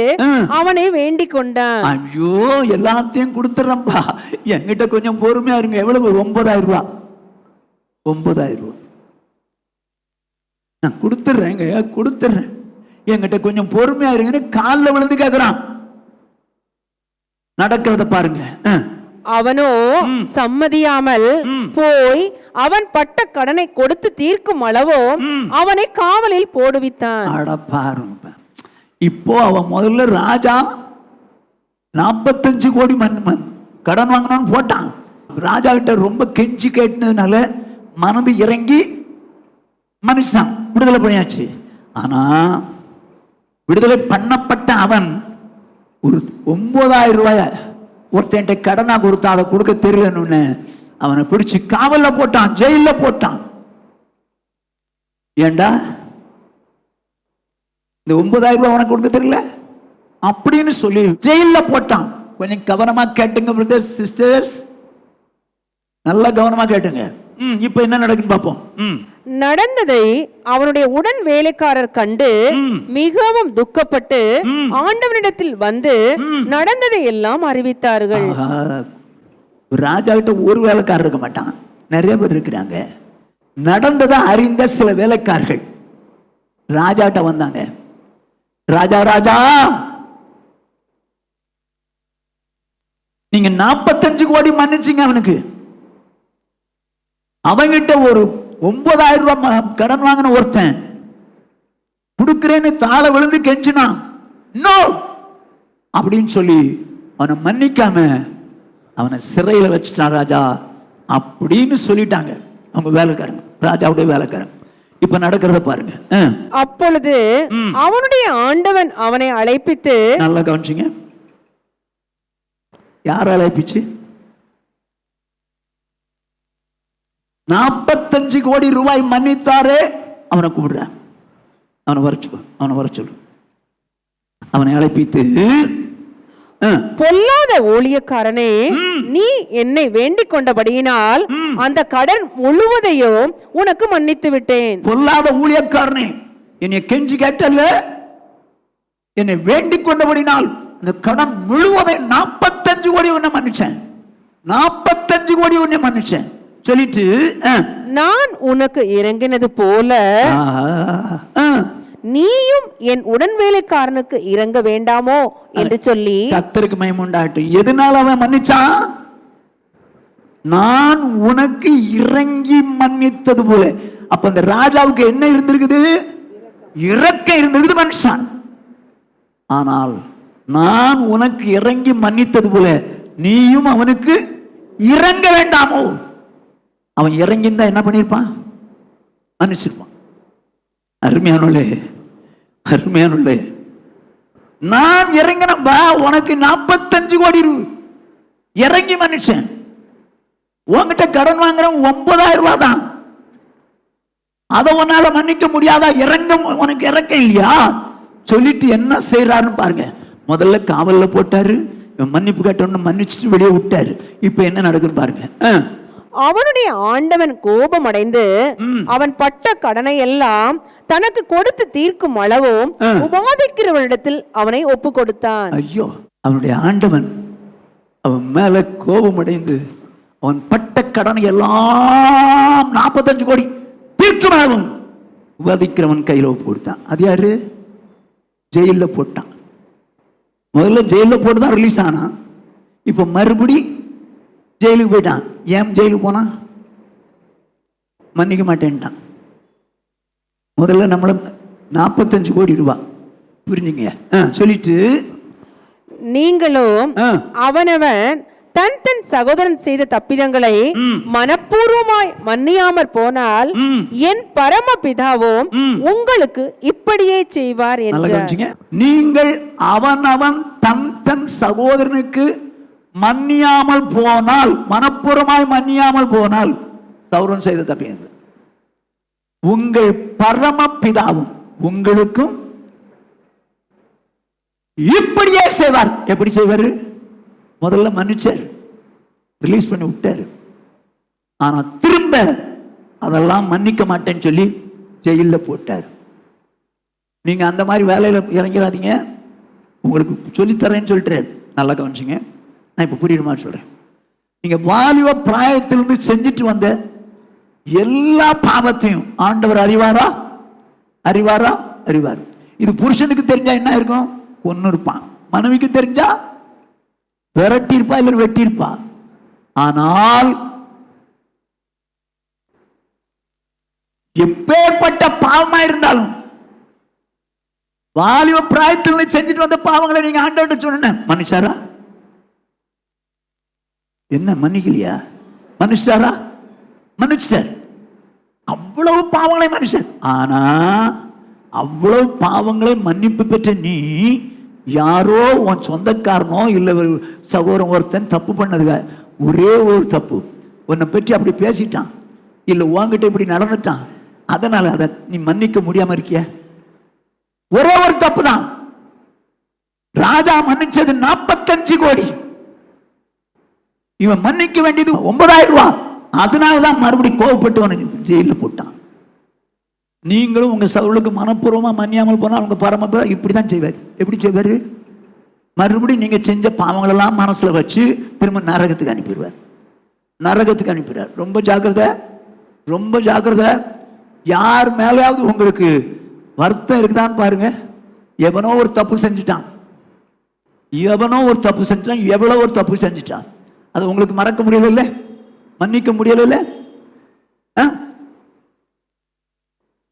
அவனை வேண்டிக் கொண்டான். ஐயோ, எல்லாத்தையும் கொடுத்துறப்பா, என்கிட்ட கொஞ்சம் பொறுமையா இருங்க. எவ்வளவு? 9,000 ரூபாய். 9,000 ரூபாய் நான் கொடுத்துட்றேங்க, கொடுத்துட்றேன், என்கிட்ட கொஞ்சம் பொறுமையா இருங்கன்னு காலில் விழுந்து கேட்கிறான். நடக்கிறத பாருங்க. அவனோ சம்மதியாமல் போய் அவன் பட்ட கடனை கொடுத்து தீர்க்கும் அளவோ அவனை காவலில் போடுவித்தான். இப்போ அவன் முதல்ல ராஜா 45 கோடி கடன் வாங்கினான்னு போட்டான். ராஜா கிட்ட ரொம்ப கெஞ்சி கேட்டதுனால மனது இறங்கி மனுஷன் விடுதலை பண்ணியாச்சு. ஆனா விடுதலை பண்ணப்பட்ட அவன் ஒரு 9,000 ரூபாய ஒருத்தன்ட்ட கடனா கொடுத்தா அதை கொடுக்க தெரியலன்னு அவனை பிடிச்சு காவல்ல போட்டான், ஜெயில போட்டான். ஏண்டா இந்த 9,000 ரூபாய் உனக்கு கொடுக்க தெரியல அப்படின்னு சொல்லி ஜெயில போட்டான். கொஞ்சம் கவனமா கேட்டுங்க பிரதர்ஸ் சிஸ்டர்ஸ், நல்லா கவனமா கேட்டுங்க. இப்ப என்ன நடக்குன்னு பாப்போம். நடந்ததை அவனுடைய உடன் வேலைக்காரர் கண்டு மிகவும் துக்கப்பட்டு ஆண்டவனிடத்தில் வந்து நடந்ததை எல்லாம் அறிவித்தார்கள். ராஜா கிட்ட ஒரு வேலைக்காரர் இருக்க மாட்டான், நிறைய பேர் இருக்கிறாங்க. நடந்ததை அறிந்த சில வேலைக்காரர்கள் ராஜா கிட்ட வந்தாங்க. ராஜா ராஜா, நீங்க 45 கோடி மன்னிச்சீங்க அவனுக்கு, அவங்கிட்ட ஒரு 9,000 ரூபாய் கடன் வாங்கின ஒருத்தன் கொடுக்கிறேன்னு தாழ விழுந்து கெஞ்சினான். நோ அப்படின்னு சொல்லி அவனை மன்னிக்காம அவனை சிறையில் வச்சுட்டான் ராஜா அப்படின்னு சொல்லிட்டாங்க அவங்க வேலைக்காரங்க, ராஜாவுடைய வேலைக்காரங்க. இப்ப நடக்கிறத பாருங்க. அப்பொழுது அவனுடைய ஆண்டவன் அவனை அழைப்பித்து, நல்லா கவனிச்சிங்க, யார் அழைப்பிச்சு? 45 கோடி ரூபாய் மன்னித்தாரே அவனை கூப்பிடுற, அவனை வர சொல்லு. அவனை அழைப்பித்து, பொல்லாத ஊழியக்காரனே, நீ என்னை வேண்டிக் கொண்டபடியினால் அந்த கடன் முழுவதையும் உனக்கு மன்னித்து விட்டேன். பொல்லாத ஊழியக்காரனே, என்னை கெஞ்சி கேட்டல்ல, என்னை வேண்டிக் கொண்டபடினால் அந்த கடன் முழுவதை 45 கோடி உன்னை மன்னிச்சேன், 45 கோடி உன்னை மன்னிச்சேன் சொல்லிட்டு, நான் உனக்கு இறங்கினது போல நீயும் என் உடன் வேலைக்காரனுக்கு இறங்க வேண்டாமோ என்று சொல்லி. கர்த்தருக்கு மகிமை உண்டாகட்டும். எதனால அவன் மன்னிச்சான்? நான் உனக்கு இறங்கி மன்னித்தது போல. அப்ப அந்த ராஜாவுக்கு என்ன இருந்திருக்குது? இரக்கம் இருந்திருக்குது மனுஷன். ஆனால் நான் உனக்கு இறங்கி மன்னித்தது போல நீயும் அவனுக்கு இறங்க வேண்டாமோ? அவன் இறங்கியிருந்தா என்ன பண்ணிருப்பான்? மன்னிச்சிருப்பான். அருமையானே, நான் இறங்கினப்பா உனக்கு 45 கோடி இறங்கி மன்னிச்சேன். உன்கிட்ட கடன் வாங்குற 9,000 ரூபாய் தான், அதை உன்னால மன்னிக்க முடியாதா? உனக்கு இறக்க இல்லையா சொல்லிட்டு என்ன செய்யறாருன்னு பாருங்க. முதல்ல காவல்ல போட்டாரு, மன்னிப்பு கேட்டோன்னு மன்னிச்சுட்டு வெளியே விட்டாரு. இப்ப என்ன நடக்குன்னு பாருங்க. அவனுடைய ஆண்டவன் கோபம் அடைந்து அவன் பட்ட கடனை எல்லாம் தனக்கு கொடுத்து தீர்க்கும் அளவும் உபாதிக்கிறவனிடத்தில் அவனை ஒப்பு கொடுத்தான். ஐயோ, அவனுடைய ஆண்டவன் அவன் மேல கோபம் அடைந்து அவன் பட்ட கடனை எல்லாம் 45 கோடி தீர்க்கும் அளவும் உபாதிக்கிறவன் கையில் ஒப்பு கொடுத்தான். அது யாரு? ஜெயில போட்டான். முதல்ல ஜெயில போட்டுதான் ரிலீஸ் ஆனான். இப்ப மறுபடி ஜெயிலுக்கு போயிட்டான். ஏன் ஜெயிலுக்கு போனான்? மன்னிக்க மாட்டேன்ட்டான். முதல்ல நம்மள 45 கோடி ரூபாய், புரிஞ்சுங்க, சொல்லிட்டு நீங்களும் அவனவன் தன் தன் சகோதரன் செய்த தப்பிதங்களை மனப்பூர்வமாய் மன்னியாமற் போனால் என் பரமபிதாவும் உங்களுக்கு இப்படியே செய்வார் என்றார். நீங்கள் அவனவன் தன் தன் சகோதரனுக்கு மன்னியாமல் போனால், மனப்பூர்வமாய் மன்னியாமல் போனால், சகோதரன் செய்த தப்பிதங்கள் உங்கள் பரமபிதாவும் உங்களுக்கும் இப்படியே செய்வார். எப்படி செய்வார்? முதல்ல மன்னிச்சார், ரிலீஸ் பண்ணி விட்டார். ஆனா திரும்ப அதெல்லாம் மன்னிக்க மாட்டேன்னு சொல்லி ஜெயில போட்டார். நீங்க அந்த மாதிரி வேலையில இறங்கிறாதீங்க, உங்களுக்கு சொல்லித்தரேன்னு சொல்லிட்டு நல்லா கவனிச்சிங்க. நான் இப்ப புரியுற மாதிரி சொல்றேன். நீங்க வாலிப பிராயத்திலிருந்து செஞ்சுட்டு வந்த எல்லா பாவத்தையும் ஆண்டவர் அறிவாரா? அறிவாரா? அறிவார். இது புருஷனுக்கு தெரிஞ்சா என்ன இருக்கும்? கொன்னு இருப்பான். மனைவிக்கு தெரிஞ்சா விரட்டி இருப்பா, இல்ல வெட்டி இருப்பா. ஆனால் எப்பேற்பட்ட பாவமா இருந்தாலும் வாலிப பிராயத்தில் செஞ்சுட்டு வந்த பாவங்களை நீங்க ஆண்டவர்கிட்ட சொன்ன மனுஷாரா? என்ன மன்னிக்கலையா? மனுஷாரா? மன்னிச்சார். அவ்வளவு பாவங்களை மனுஷன். ஆனா அவ்வளவு பாவங்களை மன்னிப்பு பெற்ற நீ யாரோ உன் சொந்தக்காரனோ இல்ல சகோதரன் ஒருத்தன் தப்பு பண்ணதுங்க, ஒரே ஒரு தப்பு, உன்னை பற்றி அப்படி பேசிட்டான், இல்ல உன்கிட்ட இப்படி நடந்துட்டான், அதனால அதை நீ மன்னிக்க முடியாம இருக்கிய. ஒரே ஒரு தப்பு தான். ராஜா மன்னிச்சது 45 கோடி, இவன் மன்னிக்க வேண்டியது 9,000 ரூபாய். அதனாலதான் மறுபடியும் கோவப்பட்டு ஜெயில போட்டான். நீங்களும் உங்க சவுளுக்கு மனப்பூர்வமா மன்னியாமல் போனால் உங்க பரமபிதா இப்படிதான் செய்வார். எப்படி செய்வாரு? மறுபடியும் நீங்க செஞ்ச பாவங்களெல்லாம் மனசுல வச்சு திரும்ப நரகத்துக்கு அனுப்பிடுவார். நரகத்துக்கு அனுப்பிடுவார். ரொம்ப ஜாக்கிரதை, ரொம்ப ஜாக்கிரதை. யார் மேலேயாவது உங்களுக்கு வருத்தம் இருக்குதான்னு பாருங்க. எவனோ ஒரு தப்பு செஞ்சுட்டான், எவனோ ஒரு தப்பு செஞ்சுட்டான், எவ்வளோ ஒரு தப்பு செஞ்சுட்டான், அது உங்களுக்கு மறக்க முடியல, மன்னிக்க முடியல.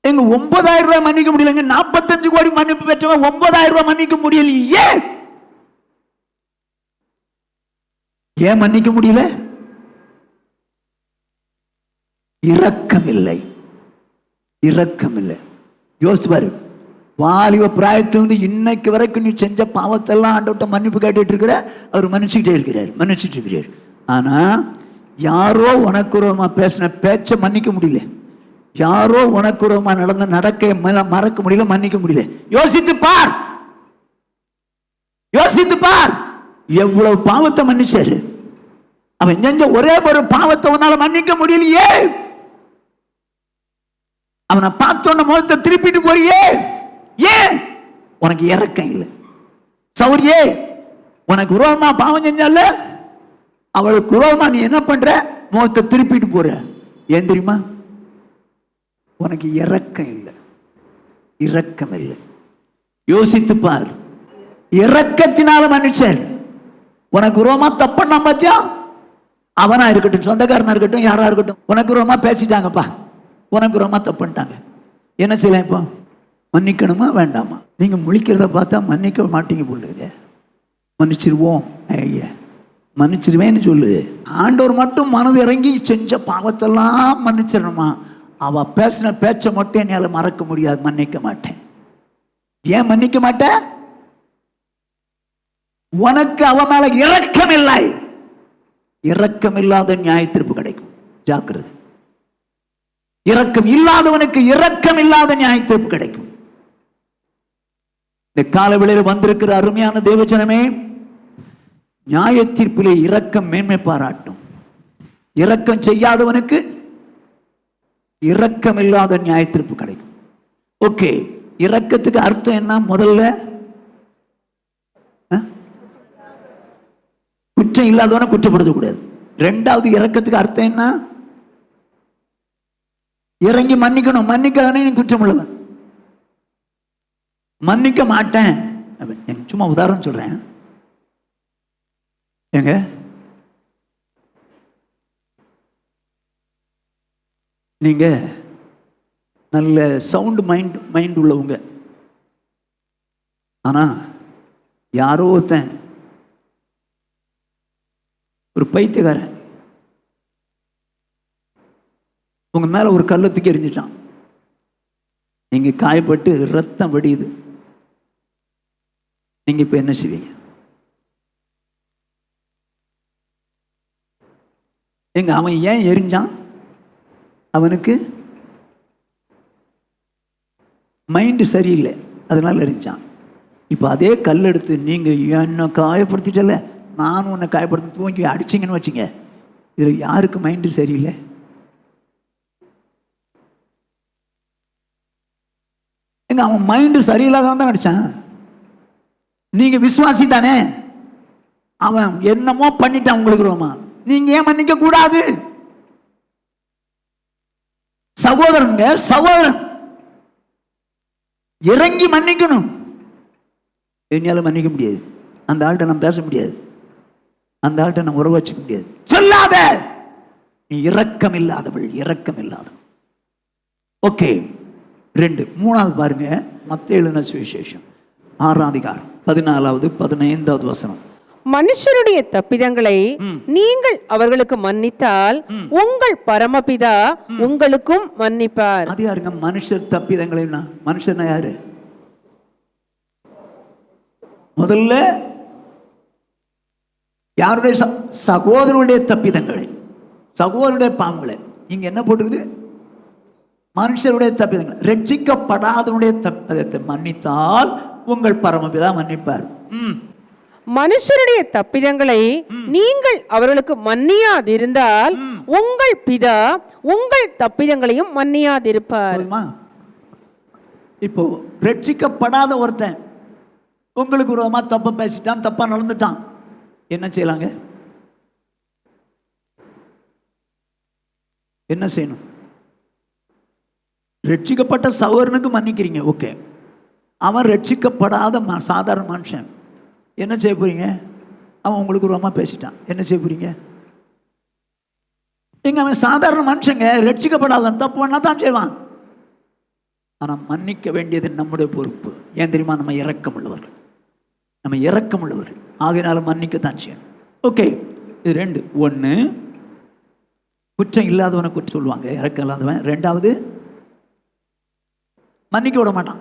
எங்க 9,000 ரூபாய் மன்னிக்க முடியலங்க, 45 கோடி மன்னிப்பு பெற்றவங்க 9,000 ரூபாய் மன்னிக்க முடியலையே. ஏன் மன்னிக்க முடியல? இரக்கம் இல்லை, இரக்கம் இல்லை. யோசித்து பாரு. வாலிப பிராயத்திலிருந்து இன்னைக்கு வரைக்கும் நீ செஞ்ச பாவத்தெல்லாம் ஆண்டவர்கிட்ட மன்னிப்பு கேட்டுட்டு இருக்கிற, அவர் மன்னிச்சுக்கிட்டே இருக்கிறார், மன்னிச்சுட்டு இருக்கிறார். ஆனா யாரோ உனக்கு விரோதமா பேசின பேச்ச மன்னிக்க முடியல, யாரோ உனக்கு விரோதமா நடந்த நடக்க மறக்க முடியல, மன்னிக்க முடியல. யோசித்து பார், யோசித்து பார். எவ்வளவு பாவத்தை மன்னிச்சாரு. அவன் செஞ்ச ஒரே ஒரு பாவத்தை உன்னால மன்னிக்க முடியலையே. அவனை பார்த்தோன்ன முகத்தை திருப்பிட்டு போறியே, ஏன்? உனக்கு இரக்கம் இல்லை. சௌரியே, உனக்கு விரோதமா பாவம் செஞ்சால அவளுக்கு விரோதமா நீ என்ன பண்ற? முகத்தை திருப்பிட்டு போற. ஏன் தெரியுமா? உனக்கு இரக்கம் இல்லை, இரக்கம் இல்லை. யோசித்து பார். இரக்கத்தினால மன்னிச்சார். உனக்கு விரோதமா தப்பண்ணா பாத்தியா? அவனா இருக்கட்டும், சொந்தக்காரனா இருக்கட்டும், யாரா இருக்கட்டும், உனக்கு விரோதமா பேசிட்டாங்கப்பா, உனக்கு விரோதமா தப்புட்டாங்க, என்ன செய்யலாம்? இப்போ மன்னிக்கணுமா வேண்டாமா? நீங்க முழிக்கிறத பார்த்தா மன்னிக்க மாட்டீங்க போலுதே. மன்னிச்சிருவோம், ஐயா மன்னிச்சிருவேன்னு சொல்லு. ஆண்டவர் மட்டும் மனது இறங்கி செஞ்ச பாவத்தெல்லாம் மன்னிச்சிடணுமா? அவ பேசின பேச்ச மட்டும் என்னால மறக்க முடியாது, மன்னிக்க மாட்டேன். ஏன் மன்னிக்க மாட்டேன்? உனக்கு அவ மேல இரக்கம் இல்லை. இரக்கம் இல்லாத நியாய தீர்ப்பு கிடைக்கும். ஜாக்கிரதை. இரக்கம் இல்லாதவனுக்கு இரக்கம் இல்லாத நியாய தீர்ப்பு கிடைக்கும். இந்த காலவெளியில் வந்திருக்கிற அருமையான தேவஜனமே, நியாய தீர்ப்பிலே இரக்கம் மேன்மை பாராட்டும். இரக்கம் செய்யாதவனுக்கு இரக்கம் இல்லாத நியாய தீர்ப்பு கிடைக்கும். ஓகே, இரக்கத்துக்கு அர்த்தம் என்ன? முதல்ல குற்றம் இல்லாதவன குற்றப்படுத்தக்கூடாது. ரெண்டாவது, இரக்கத்துக்கு அர்த்தம் என்ன? இறங்கி மன்னிக்கணும். மன்னிக்காதே நீ குற்றம் உள்ளவன். மன்னிக்க மாட்டேன், சும்மா உதாரணம் சொல்றேன். ஏங்க, நீங்க நல்ல சவுண்ட் மைண்ட் உள்ளவங்க, ஆனா யாரோ ஒருத்தன் பைத்தியக்காரன் உங்க மேல ஒரு கல்லை தூக்கி எறிஞ்சிட்டான். நீங்க காயப்பட்டு ரத்தம் வடியுது. நீங்க இப்ப என்ன செய்வீங்க? எங்க அவன் ஏன் எரிஞ்சான்? அவனுக்கு மைண்டு சரியில்லை, அதனால எரிஞ்சான். இப்போ அதே கல் எடுத்து நீங்க என்ன காயப்படுத்திட்டல, நானும் உன்னை காயப்படுத்தி தூங்கி அடிச்சிங்கன்னு வச்சுங்க, இதில் யாருக்கு மைண்டு சரியில்லை? எங்க அவன் மைண்டு சரியில்லாதான் தான் அடிச்சான். நீங்க விசுவாசி தானே, அவன் என்னமோ பண்ணிட்டான் உங்களுக்கு ரோமா, நீங்க ஏன் மன்னிக்க கூடாது? சகோதரங்க, சகோதரன் இறங்கி மன்னிக்கணும். என்னால மன்னிக்க முடியாது, அந்த ஆள்கிட்ட நான் பேச முடியாது, அந்த ஆள்கிட்ட நான் உறவு வச்சுக்க முடியாது. சொல்லாத, நீ இரக்கம் இல்லாதவள், இரக்கம் இல்லாதவள். ஓகே, 2. 3வது பாருங்க, மத்தேயு எழுதின சுவிசேஷம் 6ஆம் அதிகாரம் 14வது 15வது வசனம். மனுஷருடைய தப்பிதங்களை நீங்கள் அவர்களுக்கு மன்னித்தால் உங்கள் பரமபிதா உங்களுக்கும் மன்னிப்பார். அது யாருங்க மனுஷர் தப்பிதங்களை? மனுஷன் யாரு? முதல்ல யாருடைய? சகோதரனுடைய தப்பிதங்களை, சகோதரனுடைய பாவங்களை. இங்க என்ன போட்டிருக்குது? மனுஷருடைய தப்பிதங்கள். ரட்சிக்கப்படாதவனுடைய தப்பிதத்தை மன்னித்தால் உங்கள் பரமபிதா மன்னிப்பார். மனுஷருடைய தப்பிதங்களை நீங்கள் அவர்களுக்கு மன்னியாதிருந்தால் உங்கள் பிதா உங்கள் தப்பிதங்களையும் மன்னியாதிருப்பார். இப்போ ரட்சிக்கப்படாத ஒருத்தன் உங்களுக்கு விரோதமா தப்ப பேசிட்டான், தப்பா நடந்துட்டான், என்ன செய்யலாங்க? என்ன செய்யணும்? ரட்சிக்கப்பட்ட சகோதரனுக்கு மன்னிக்கிறீங்க, ஓகே. அவன் ரட்சிக்கப்படாத சாதாரண மனுஷன், என்ன செய்ய போறீங்க? அவன் உங்களுக்கு விரோதமா பேசிட்டான், என்ன செய்ய போறீங்க? எங்க அவன் சாதாரண மனுஷங்க, ரட்சிக்கப்படாதவன், தப்பு பண்ணா தான் செய்வான். ஆனா மன்னிக்க வேண்டியது நம்முடைய பொறுப்பு. ஏன் தெரியுமா? நம்ம இரக்கம் உள்ளவர்கள், நம்ம இரக்கம் உள்ளவர்கள், ஆகையினால மன்னிக்கத்தான் செய்யணும். ஓகே, இது 2. 1 குற்றம் இல்லாதவனை குற்றம் சொல்லுவாங்க, இரக்கம் இல்லாதவன். 2வது மன்னிக்க விட மாட்டான்,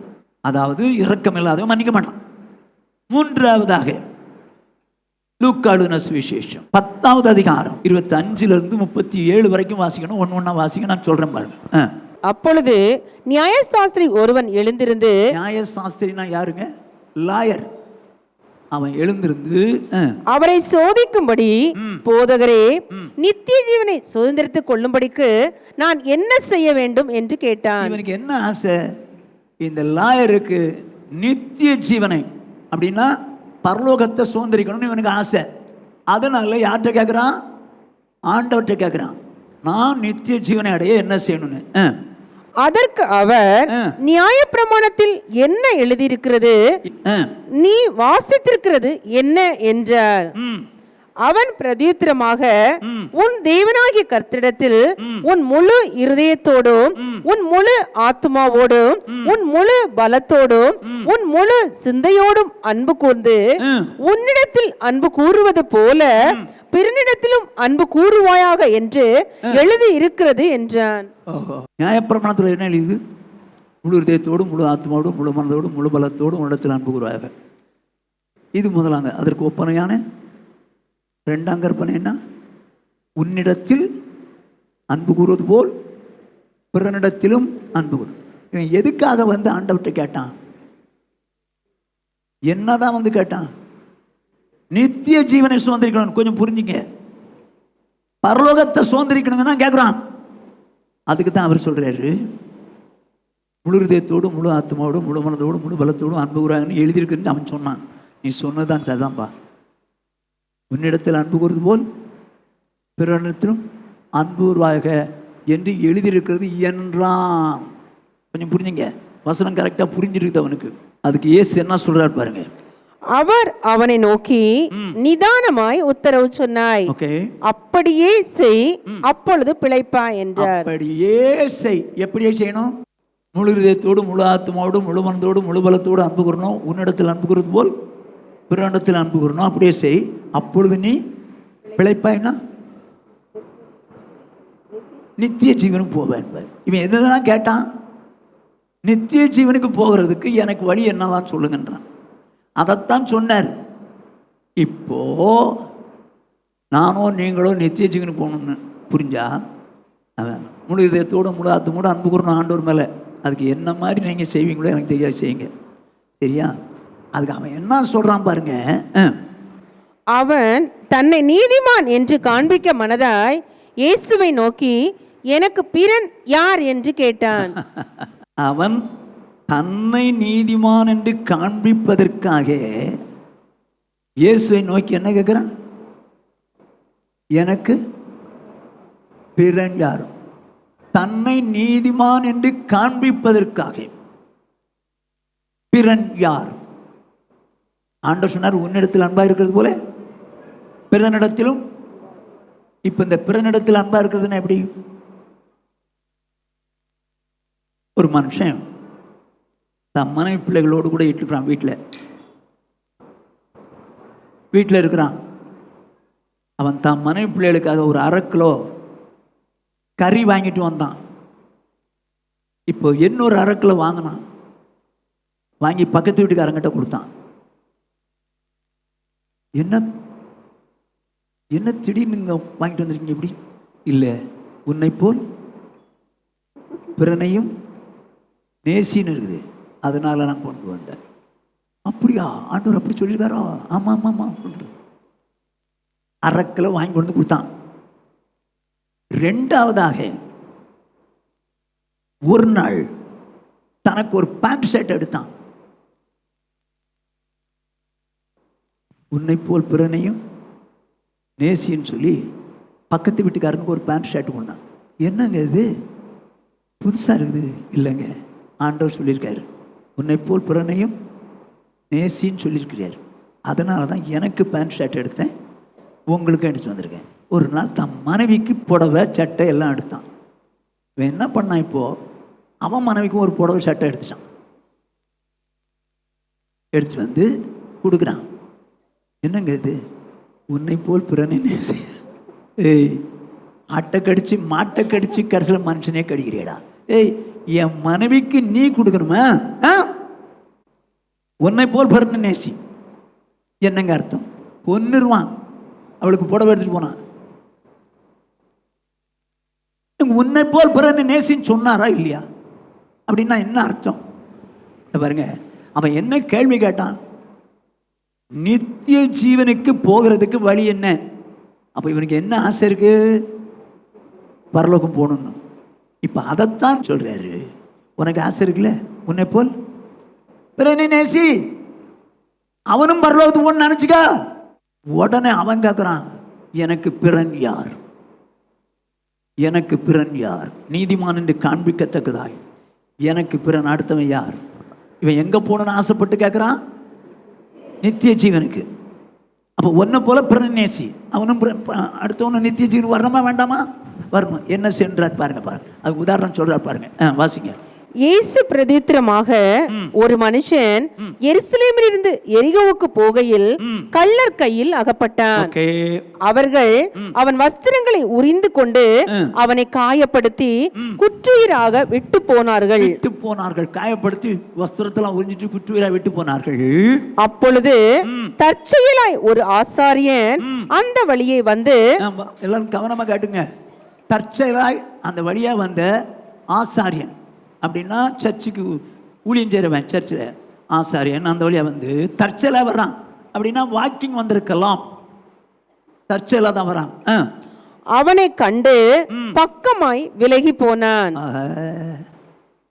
அதாவது இரக்கம் இல்லாதவன் மன்னிக்க மாட்டான். 3வதாக லூக்கா எழுதின சுவிசேஷம் 10வது அதிகாரம் 25லிருந்து 37 வரைக்கும் வாசிக்கணும். ஒண்ணா வாசிக்க, நான் சொல்றேன் பாருங்க. அப்பொழுது நியாயசாஸ்திரி ஒருவன் எழுந்திருந்து, நியாயசாஸ்திரினா யாருங்க? லாயர். அவன் எழுந்திருந்து அவரை சோதிக்கும்படி, போதகரே, நித்திய ஜீவனை சுதந்திரத்துக் கொள்ளும்படிக்கு நான் என்ன செய்ய வேண்டும் என்று கேட்டான். இவனுக்கு என்ன ஆசை? இந்த லாயருக்கு நித்திய ஜீவனை அப்படின்னா பரலோகத்தை சுதந்திரிக்கணும்னு இவனுக்கு ஆசை. அதனால யார்கிட்ட கேட்குறான்? ஆண்டவர்கிட்ட கேட்குறான், நான் நித்திய ஜீவனை அடைய என்ன செய்யணும்னு. அதற்கு அவர், நியாயப்பிரமாணத்தில் என்ன எழுதியிருக்கிறது, நீ வாசித்திருக்கிறது என்ன என்றார். அவன் பிரதியுத்தரமாக, உன் தேவனாகிய கர்த்தரிடத்தில் உன் முழு இருதயத்தோடும் உன் முழு ஆத்மாவோடும் உன் முழு பலத்தோடும் உன் முழு சிந்தையோடும் அன்பு கூர்ந்து உன்னிடத்தில் அன்பு கூறுவது போல பிறனிடத்திலும் அன்பு கூறுவாயாக என்று எழுதி இருக்கிறது என்றான். நியாயப்பிரமாணத்தில் என்ன எழுது? முழு இருதயத்தோடும் முழு ஆத்மாவோடும் முழு மனதோடும் முழு பலத்தோடும் உன்னிடத்தில் அன்பு கூறுவாயாக. இது முதலாங்க. அதற்கு ஒப்பனையான 2ஆம் கற்பனை என்ன? உன்னிடத்தில் அன்பு கூறுவது போல் பிறனிடத்திலும் அன்பு கூறு. இவன் எதுக்காக வந்து ஆண்டவர்கிட்ட கேட்டான்? என்னதான் வந்து கேட்டான்? நித்திய ஜீவனை சுதந்திரிக்கணும். கொஞ்சம் புரிஞ்சுங்க, பரலோகத்தை சுதந்திரிக்கணுங்க தான் கேட்குறான். அதுக்கு தான் அவர் சொல்றாரு, முழு இதயத்தோடு முழு ஆத்மாவோடும் முழு மனதோடும் முழு பலத்தோடும் அன்பு கூறாங்கன்னு எழுதியிருக்குன்னு அவன் சொன்னான். நீ சொன்னதான் சரிதான்ப்பா. உன்னிடத்தில் அன்பு கூறுவது போல் பிறனிடத்திலும் அன்பு கூறுவாயாக என்று எழுதியிருக்கிறது என்றான். கொஞ்சம் புரிஞ்சுங்க, வசனம் கரெக்டா புரிஞ்சிருக்கு அவனுக்கு. அதுக்கு இயேசு என்ன சொல்றாரு பாருங்க. அவர் அவனை நோக்கி, நிதானமாய் உத்தரவு சொன்னாய், அப்படியே செய், அப்பொழுது பிழைப்பாய் என்றார். அப்படியே செய். எப்படியே செய்யணும்? முழு இதயத்தோடு முழு ஆத்மாவோடு முழு மனதோடு முழு பலத்தோடு அன்பு கூறணும். உன்னிடத்தில் அன்பு கூறுவது போல் பிறனிடத்தில் அன்பு கூறணும். அப்படியே செய், அப்பொழுது நீ பிழைப்பாய்னா நித்திய ஜீவனுக்கு போவேன். இவன் எதுதான் கேட்டான்? நித்திய ஜீவனுக்கு போகிறதுக்கு எனக்கு வழி என்னதான் சொல்லுங்கன்றான். அதைத்தான் சொன்னார். இப்போ நானோ நீங்களோ நித்திய ஜீவனுக்கு போகணும்னு புரிஞ்சா அவன் முழு இதயத்தோடு முழு ஆத்துமோடு அன்பு கூறணும் ஆண்டவர் மேலே. அதுக்கு என்ன மாதிரி நீங்கள் செய்வீங்களோ எனக்கு தெரியாது, செய்யுங்க. சரியா? அதுக்கு அவன் என்ன சொல்கிறான் பாருங்க. அவன் தன்னை நீதிமான் என்று காண்பிக்க மனதாய் இயேசுவை நோக்கி, எனக்கு பிறன் யார் என்று கேட்டான். அவன் தன்னை நீதிமான் என்று காண்பிப்பதற்காக இயேசுவை நோக்கி என்ன கேட்கிறான்? எனக்கு பிறன் யார்? தன்னை நீதிமான் என்று காண்பிப்பதற்காக பிறன் யார்? ஆண்டவர் சொன்னார், உன்னிடத்தில் அன்பா இருக்கிறது போல பிறனிடத்திலும். இப்ப இந்த பிறனிடத்தில் அன்பா இருக்கிறதுன்னா எப்படி? ஒரு மனுஷன் தன் மனைவி பிள்ளைகளோடு கூட இருக்கிறான், வீட்டில் இருக்கிறான். அவன் தன் மனைவி பிள்ளைகளுக்காக ஒரு 1/2 கிலோ கறி வாங்கிட்டு வந்தான். இப்போ இன்னொரு 1/2 கிலோ வாங்கினான். வாங்கி பக்கத்து வீட்டுக்காரங்கிட்ட கொடுத்தான். என்ன திடீர்னு நீங்க வாங்கிட்டு வந்திருக்கீங்க? எப்படி? இல்லை, உன்னை போல் பிறனையும் நேசின்னு இருக்குது, அதனால நான் கொண்டு வந்தேன். அப்படியா? ஆண்டவர் அப்படி சொல்லியிருக்காரோ? ஆமா ஆமா ஆமா. 1/2 கிலோ வாங்கி கொண்டு கொடுத்தான். 2வதாக ஒரு நாள் தனக்கு ஒரு பேண்ட் ஷர்ட் எடுத்தான். உன்னை போல் பிறனையும் நேசின்னு சொல்லி பக்கத்து வீட்டுக்காரனுக்கு ஒரு பேண்ட் ஷர்ட் கொண்டான். என்னங்க இது புதுசாக இருக்குது? இல்லைங்க, ஆண்டவர் சொல்லியிருக்காரு, உன்னை போல் பிறனையும் நேசின்னு சொல்லியிருக்கிறார். அதனால தான் எனக்கு பேண்ட் ஷர்ட் எடுத்தேன், உங்களுக்கு எடுத்துட்டு வந்திருக்கேன். ஒரு நாள் தன் மனைவிக்கு புடவை சட்டை எல்லாம் எடுத்தான். இவன் என்ன பண்ணான்? இப்போ அவன் மனைவிக்கும் ஒரு புடவை சட்டை எடுத்துட்டான். எடுத்துட்டு வந்து கொடுக்குறான். என்னங்க இது? உன்னை போல் பிறனை நேசி. ஏய், ஆட்டை கடிச்சு மாட்டை கடிச்சு கடைசியில் மனுஷனே கடிக்கிறியடா. ஏய், என் மனைவிக்கு நீ கொடுக்கணுமா? உன்னை போல் பிறனை நேசி என்னங்க அர்த்தம்? கொன்னுருவான். அவளுக்கு புடவை எடுத்துட்டு போனான். உன்னை போல் பிறனை நேசின்னு சொன்னாரா இல்லையா? அப்படின்னா என்ன அர்த்தம் பாருங்க. அவன் என்ன கேள்வி கேட்டான்? நித்திய ஜீவனுக்கு போகிறதுக்கு வழி என்ன? அப்ப இவனுக்கு என்ன ஆசை இருக்கு? பரலோகம் போகணும்னு. இப்ப அதைத்தான் சொல்றாரு. உனக்கு ஆசை இருக்குல்ல, உன்னை போல் பிறனை நேசி, அவனும் பரலோகத்துக்கு போகணும்னு நினைச்சுக்க. உடனே அவன் கேட்கிறான், எனக்கு பிறன் யார்? எனக்கு பிறன் யார்? நீதிமான் என்று காண்பிக்கத்தக்கதாய் எனக்கு பிறன் அடுத்தவன் யார்? இவன் எங்க போகணும்னு ஆசைப்பட்டு கேட்கிறான்? நித்திய ஜீவனுக்கு. அப்போ ஒன்றை போல பிறன் நேசி, அவனும் அடுத்தவனும் நித்திய ஜீவன் வரணுமா வேண்டாமா? வரணும். என்ன சென்றார் பாருங்க, அதுக்கு உதாரணம் சொல்றார் பாருங்க, வாசிங்க. இயேசு பிரதித்திரமாக, ஒரு மனுஷன் எருசலேமில் இருந்து எரிகோவுக்கு போகையில் கள்ளர் கையில் அகப்பட்டான். அவர்கள் அவன் வஸ்திரங்களை உரிந்து கொண்டு அவனை காயப்படுத்தி குற்றுயிராக விட்டு போனார்கள். காயப்படுத்தி வஸ்திரத்தெல்லாம் உரிஞ்சிட்டு குற்றுயிராக விட்டு போனார்கள். அப்பொழுது தற்செயலாய் ஒரு ஆசாரியன் அந்த வழியை வந்து, எல்லாரும் கவனமா கேட்டுங்க, தற்செயலாய் அந்த வழியா வந்த ஆசாரியன் அப்படின்னா சர்ச்சுக்கு ஊழியம் செய்கிறவன், சர்ச்சில் ஆசாரியன் அந்த வழியாக வந்து தற்செயலாக வர்றான். அப்படின்னா வாக்கிங் வந்திருக்கலாம், தற்செயலாக தான் வரான். அவனை கண்டு பக்கமாய் விலகி போனான்.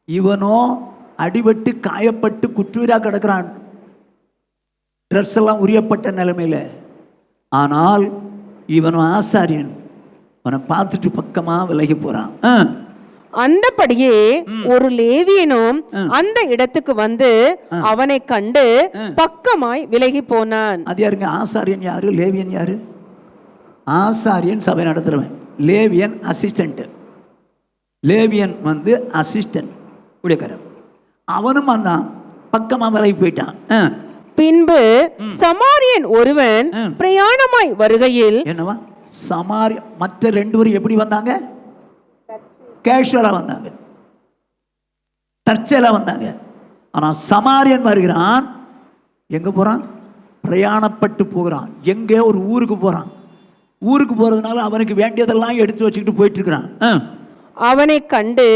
இவனோ அடிபட்டு காயப்பட்டு குற்றுயிராக கிடக்கிறான், ட்ரெஸ் எல்லாம் உரியப்பட்ட நிலைமையில. ஆனால் இவனோ ஆசாரியன், அவனை பார்த்துட்டு பக்கமா விலகி போறான். அந்தபடியே ஒரு லேவியனும் அந்த இடத்துக்கு வந்து அவனை கண்டு பக்கமாய் விலகி போனான். அது யாருங்க? ஆசாரியன் யாரு? லேவியன் யாரு? ஆசாரியன் சபை நடத்துறவன், லேவியன் அசிஸ்டன்ட். லேவியன் வந்து அசிஸ்டன்ட் ஊழியக்காரன். அவனும் வந்தான், பக்கமா விலகி போயிட்டான். பின்பு சமாரியன் ஒருவன் பிரயாணமாய் வருகையில், என்னவா மற்ற 2 பேரும் எப்படி வந்தாங்க? கேஷுவலா வந்தாங்க, தற்செயலா வந்தாங்க. ஆனா சமாரியன் வருகிறான், எங்க போறான்? பிரயாணப்பட்டு போகிறான். எங்கே? ஒரு ஊருக்கு போறான். ஊருக்கு போறதுனால அவனுக்கு வேண்டியதெல்லாம் எடுத்து வச்சுக்கிட்டு போயிட்டு இருக்கிறான். அவனை கண்டு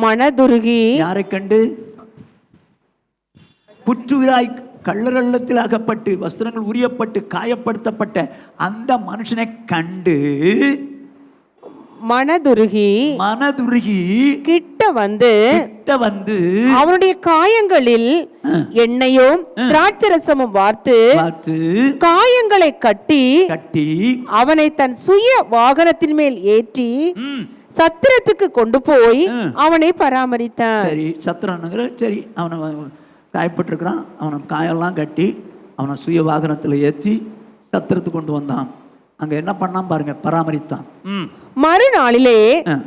மனதுருகி. யாரை கண்டு? குற்றுயிராய் கள்ளத்தில் அகப்பட்டு வஸ்திரங்கள் உரியப்பட்டு காயப்படுத்தப்பட்ட அந்த மனுஷனை கண்டு மனதுருகி கிட்ட வந்து அவனுடைய காயங்களில் எண்ணெயும் திராட்சரசமும் வார்த்து காயங்களை கட்டி அவனை தன் சுய வாகனத்தின் மேல் ஏற்றி சத்திரத்துக்கு கொண்டு போய் அவனை பராமரித்தான். சரி, சத்திரம்ங்கிற சரி, அவனை காயப்பட்டிருக்கிறான், அவனை காயெல்லாம் கட்டி அவனை சுய வாகனத்தில் ஏற்றி சத்திரத்துக்கு கொண்டு வந்தான். அங்க என்ன பண்ணான் பாருங்க, பராமரித்தான். மறுநாளிலே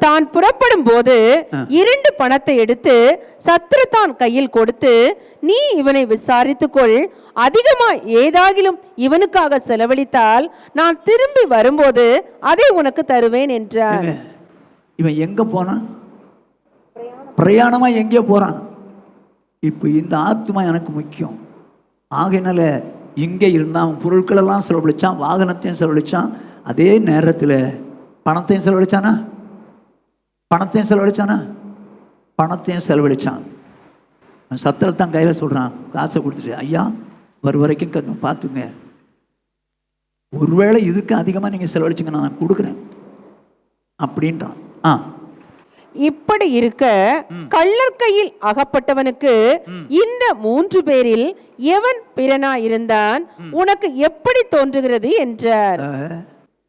தான் புறப்படும் போது 2 பணத்தை எடுத்து சத்திரத்தான் கையில் கொடுத்து, நீ இவனை விசாரித்துக்கொள், அதிகமா ஏதாகிலும் இவனுக்காக செலவழித்தால் நான் திரும்பி வரும்போது அதை உனக்கு தருவேன் என்றார். இவன் எங்க போனான்? பிரயாணமா எங்கே போறான்? இப்போ இந்த ஆத்மா எனக்கு முக்கியம். ஆகையினால இங்கே இருந்தால் அவன் பொருட்களெல்லாம் செலவழித்தான், வாகனத்தையும் செலவழித்தான், அதே நேரத்தில் பணத்தையும் செலவழித்தானா? பணத்தையும் செலவழித்தான். சத்திரத்தான் கையில் சொல்கிறான், காசை கொடுத்துட்டு, ஐயா வரும் வரைக்கும் பார்த்துங்க, ஒருவேளை இதுக்கு அதிகமாக நீங்கள் செலவழிச்சிங்க நான் கொடுக்குறேன் அப்படின்றான். இப்படி இருக்க கள்ளர் கையில் அகப்பட்டவனுக்கு இந்த 3 பேரில் எவன் பிறனா இருந்தான், உனக்கு எப்படி தோன்றுகிறது என்றார்.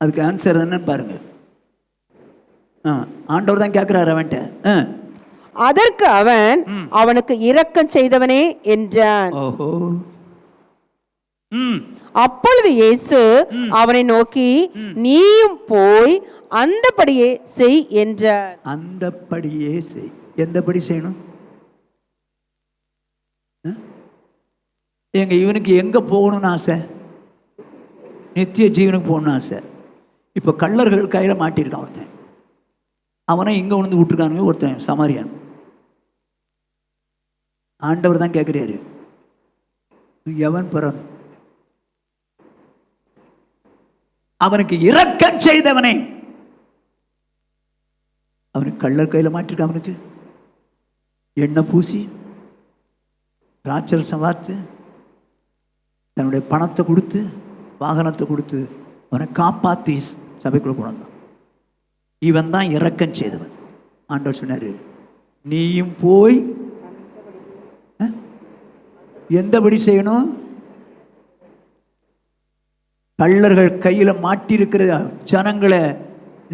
அதுக்கு ஆன்சர் என்னன்னு பாருங்க. ஆண்டவர் தான் கேட்கிறார் அவன்கிட்ட. அதற்கு அவன், அவனுக்கு இரக்கம் செய்தவனே என்றான். ஓஹோ. அப்பொழுது இயேசு அவனை நோக்கி, நீயும் போய் அந்தபடியே செய் என்றார். அந்தபடியே செய். எந்தபடி செய்யணும்? இவனுக்கு எங்க போகணும்னு ஆசை? நித்திய ஜீவனுக்கு போகணும்னு ஆசை. இப்ப கள்ளர்கள் கையில மாட்டியிருக்கான் ஒருத்தன், அவனை இங்க உணர்ந்து விட்டுருக்கானுங்க ஒருத்தன் சமாரியன். ஆண்டவர் தான் கேட்கிறாரு, எவன் பிறன்? அவனுக்கு இரக்கம் செய்தவனே. அவனுக்கு கள்ளர் கையில் மாட்டிருக்க, அவனுக்கு எண்ணெய் பூசி திராட்சரசம் வார்த்து தன்னுடைய பணத்தை கொடுத்து வாகனத்தை கொடுத்து அவனை காப்பாற்றி சபைக்குள்ள கொண்டு வந்தான். இவன் தான் இரக்கம் செய்தவன். ஆண்டவர் சொன்னாரு, நீயும் போய் எந்தபடி செய்யணும்? கள்ளர்கள் கையில் மாட்டியிருக்கிற ஜனங்களை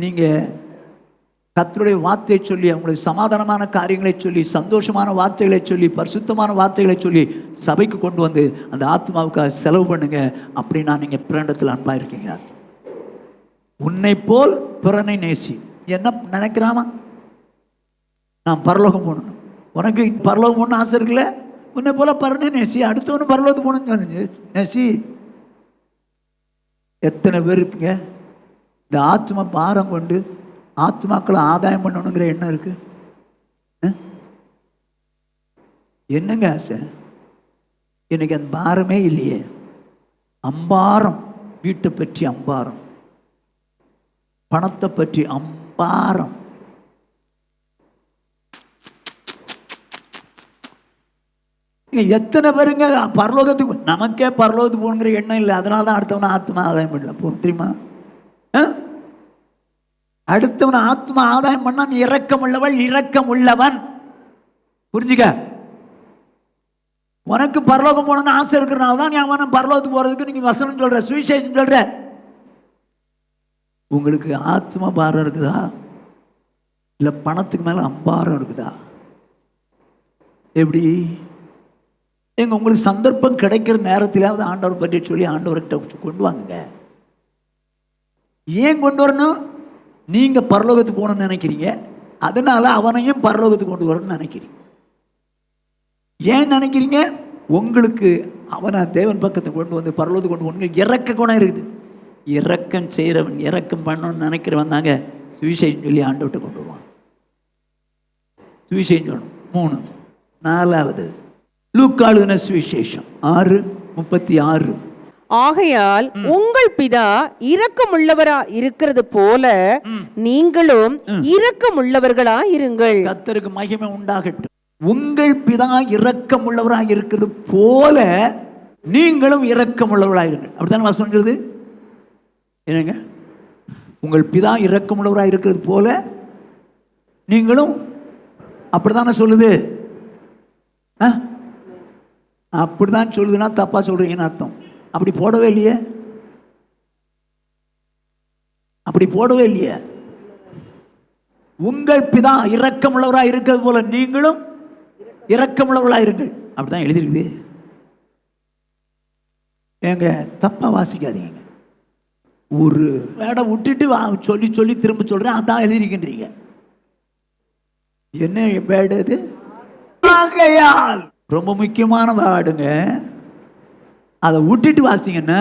நீங்க கர்த்தருடைய வார்த்தையை சொல்லி, அவங்களுக்கு சமாதானமான காரியங்களை சொல்லி, சந்தோஷமான வார்த்தைகளை சொல்லி, பரிசுத்தமான வார்த்தைகளை சொல்லி சபைக்கு கொண்டு வந்து அந்த ஆத்மாவுக்காக செலவு பண்ணுங்க. அப்படின்னா நீங்க பிறனிடத்தில் அன்பா இருக்கீங்க. உன்னை போல் பிறனை நேசி. என்ன நினைக்கிறாமா? நான் பரலோகம் போகணும், உனக்கு பரலோகம் போகணும்னு ஆசை இருக்குல்ல, உன்னை போல பிறனை நேசி. அடுத்தவனு பரலோகத்துக்கு போகணும்னு நேசி. எத்தனை பேர் இருக்குங்க இந்த ஆத்மா பாரம் கொண்டு ஆத்மாக்களை ஆதாயம் பண்ணணுங்கிற எண்ணம் இருக்கு? என்னங்க ஆசை? இன்னைக்கு அந்த பாரமே இல்லையே. அம்பாரம், வீட்டை பற்றி அம்பாரம், பணத்தை பற்றி அம்பாரம். எத்தனை பேருங்க பரலோகத்துக்கு, நமக்கே பரலோகத்துக்கு போகணுங்கிற எண்ணம் இல்லை, அதனால தான் அடுத்தவனை ஆத்மா ஆதாயம் பண்ணல. போகும் தெரியுமா? அடுத்தவனை ஆத்மா ஆதாயம் பண்ணா நீ இரக்கம் உள்ளவள், இரக்கம் உள்ளவன். புரிஞ்சுக்க. உனக்கு பரலோகம் போகணும்னு ஆசை இருக்கிறனால தான் நீ அவனை பரலோகத்துக்கு போறதுக்கு நீங்க வசனம் சொல்ற, சுவிசேஷம் சொல்ற. உங்களுக்கு ஆத்மா பாரம் இருக்குதா, இல்ல பணத்துக்கு மேல அம்பாரம் இருக்குதா? எப்படி? உங்களுக்கு சந்தர்ப்பம் கிடைக்கிற நேரத்திலாவது ஆண்டவர் பற்றி சொல்லி ஆண்டவர்கிட்ட கொண்டு வாங்குங்க. ஏன் கொண்டு வரணும்? நீங்க பரலோகத்துக்கு போகணும்னு நினைக்கிறீங்க, அதனால அவனையும் பரலோகத்துக்கு கொண்டு வரணும்னு நினைக்கிறீங்க. ஏன் நினைக்கிறீங்க? உங்களுக்கு அவனை தேவன் பக்கத்தை கொண்டு வந்து பரலோகத்துக்கு கொண்டு வந்து இறக்க குணம் இருக்குது. இரக்கம் செய்கிறவன், இரக்கம் பண்ணணும்னு நினைக்கிறவன் தாங்க சுவிசேஷம் சொல்லி ஆண்டவர்கிட்ட கொண்டு வருவான். சுவிசேஷம் சொல்லணும். 3. 4வது லூக்கா எழுதின சுவிசேஷம் 6:36. ஆகையால் உங்கள் பிதா இரக்கமுள்ளவரா இருக்கிறது போல நீங்களும் இரக்கமுள்ளவர்களா இருங்கள். கர்த்தருக்கு மகிமை உண்டாகட்டும். உங்கள் பிதா இரக்கமுள்ளவராக இருக்கிறது போல நீங்களும் இரக்கமுள்ளவராக இருங்கள். அப்படித்தானே வசனம் சொல்லுது. என்னங்க, உங்கள் பிதா இரக்கமுள்ளவராக இருக்கிறது போல நீங்களும் அப்படித்தானே சொல்லுது. அப்படிதான் சொல்லுதுன்னா தப்பா சொல்றீங்கன்னு அர்த்தம். அப்படி போடவே இல்லையே, அப்படி போடவே இல்லையே. உங்கள் பிதா இரக்கமுள்ளவராக இருக்கிறது போல நீங்களும் இரக்கமுள்ளவராக இருங்கள், அப்படிதான் எழுதிருக்குது. ஏங்க தப்பா வாசிக்காதீங்க. ஒரு வேடை விட்டுட்டு சொல்லி சொல்லி திரும்ப சொல்றேன், அதான் எழுதிருக்கின்றீங்க. என்ன வேர்டு அது? ஆகையால். ரொம்ப முக்கியமான வேர்டுங்க. அதை விட்டுட்டு வாசிங்கன்னா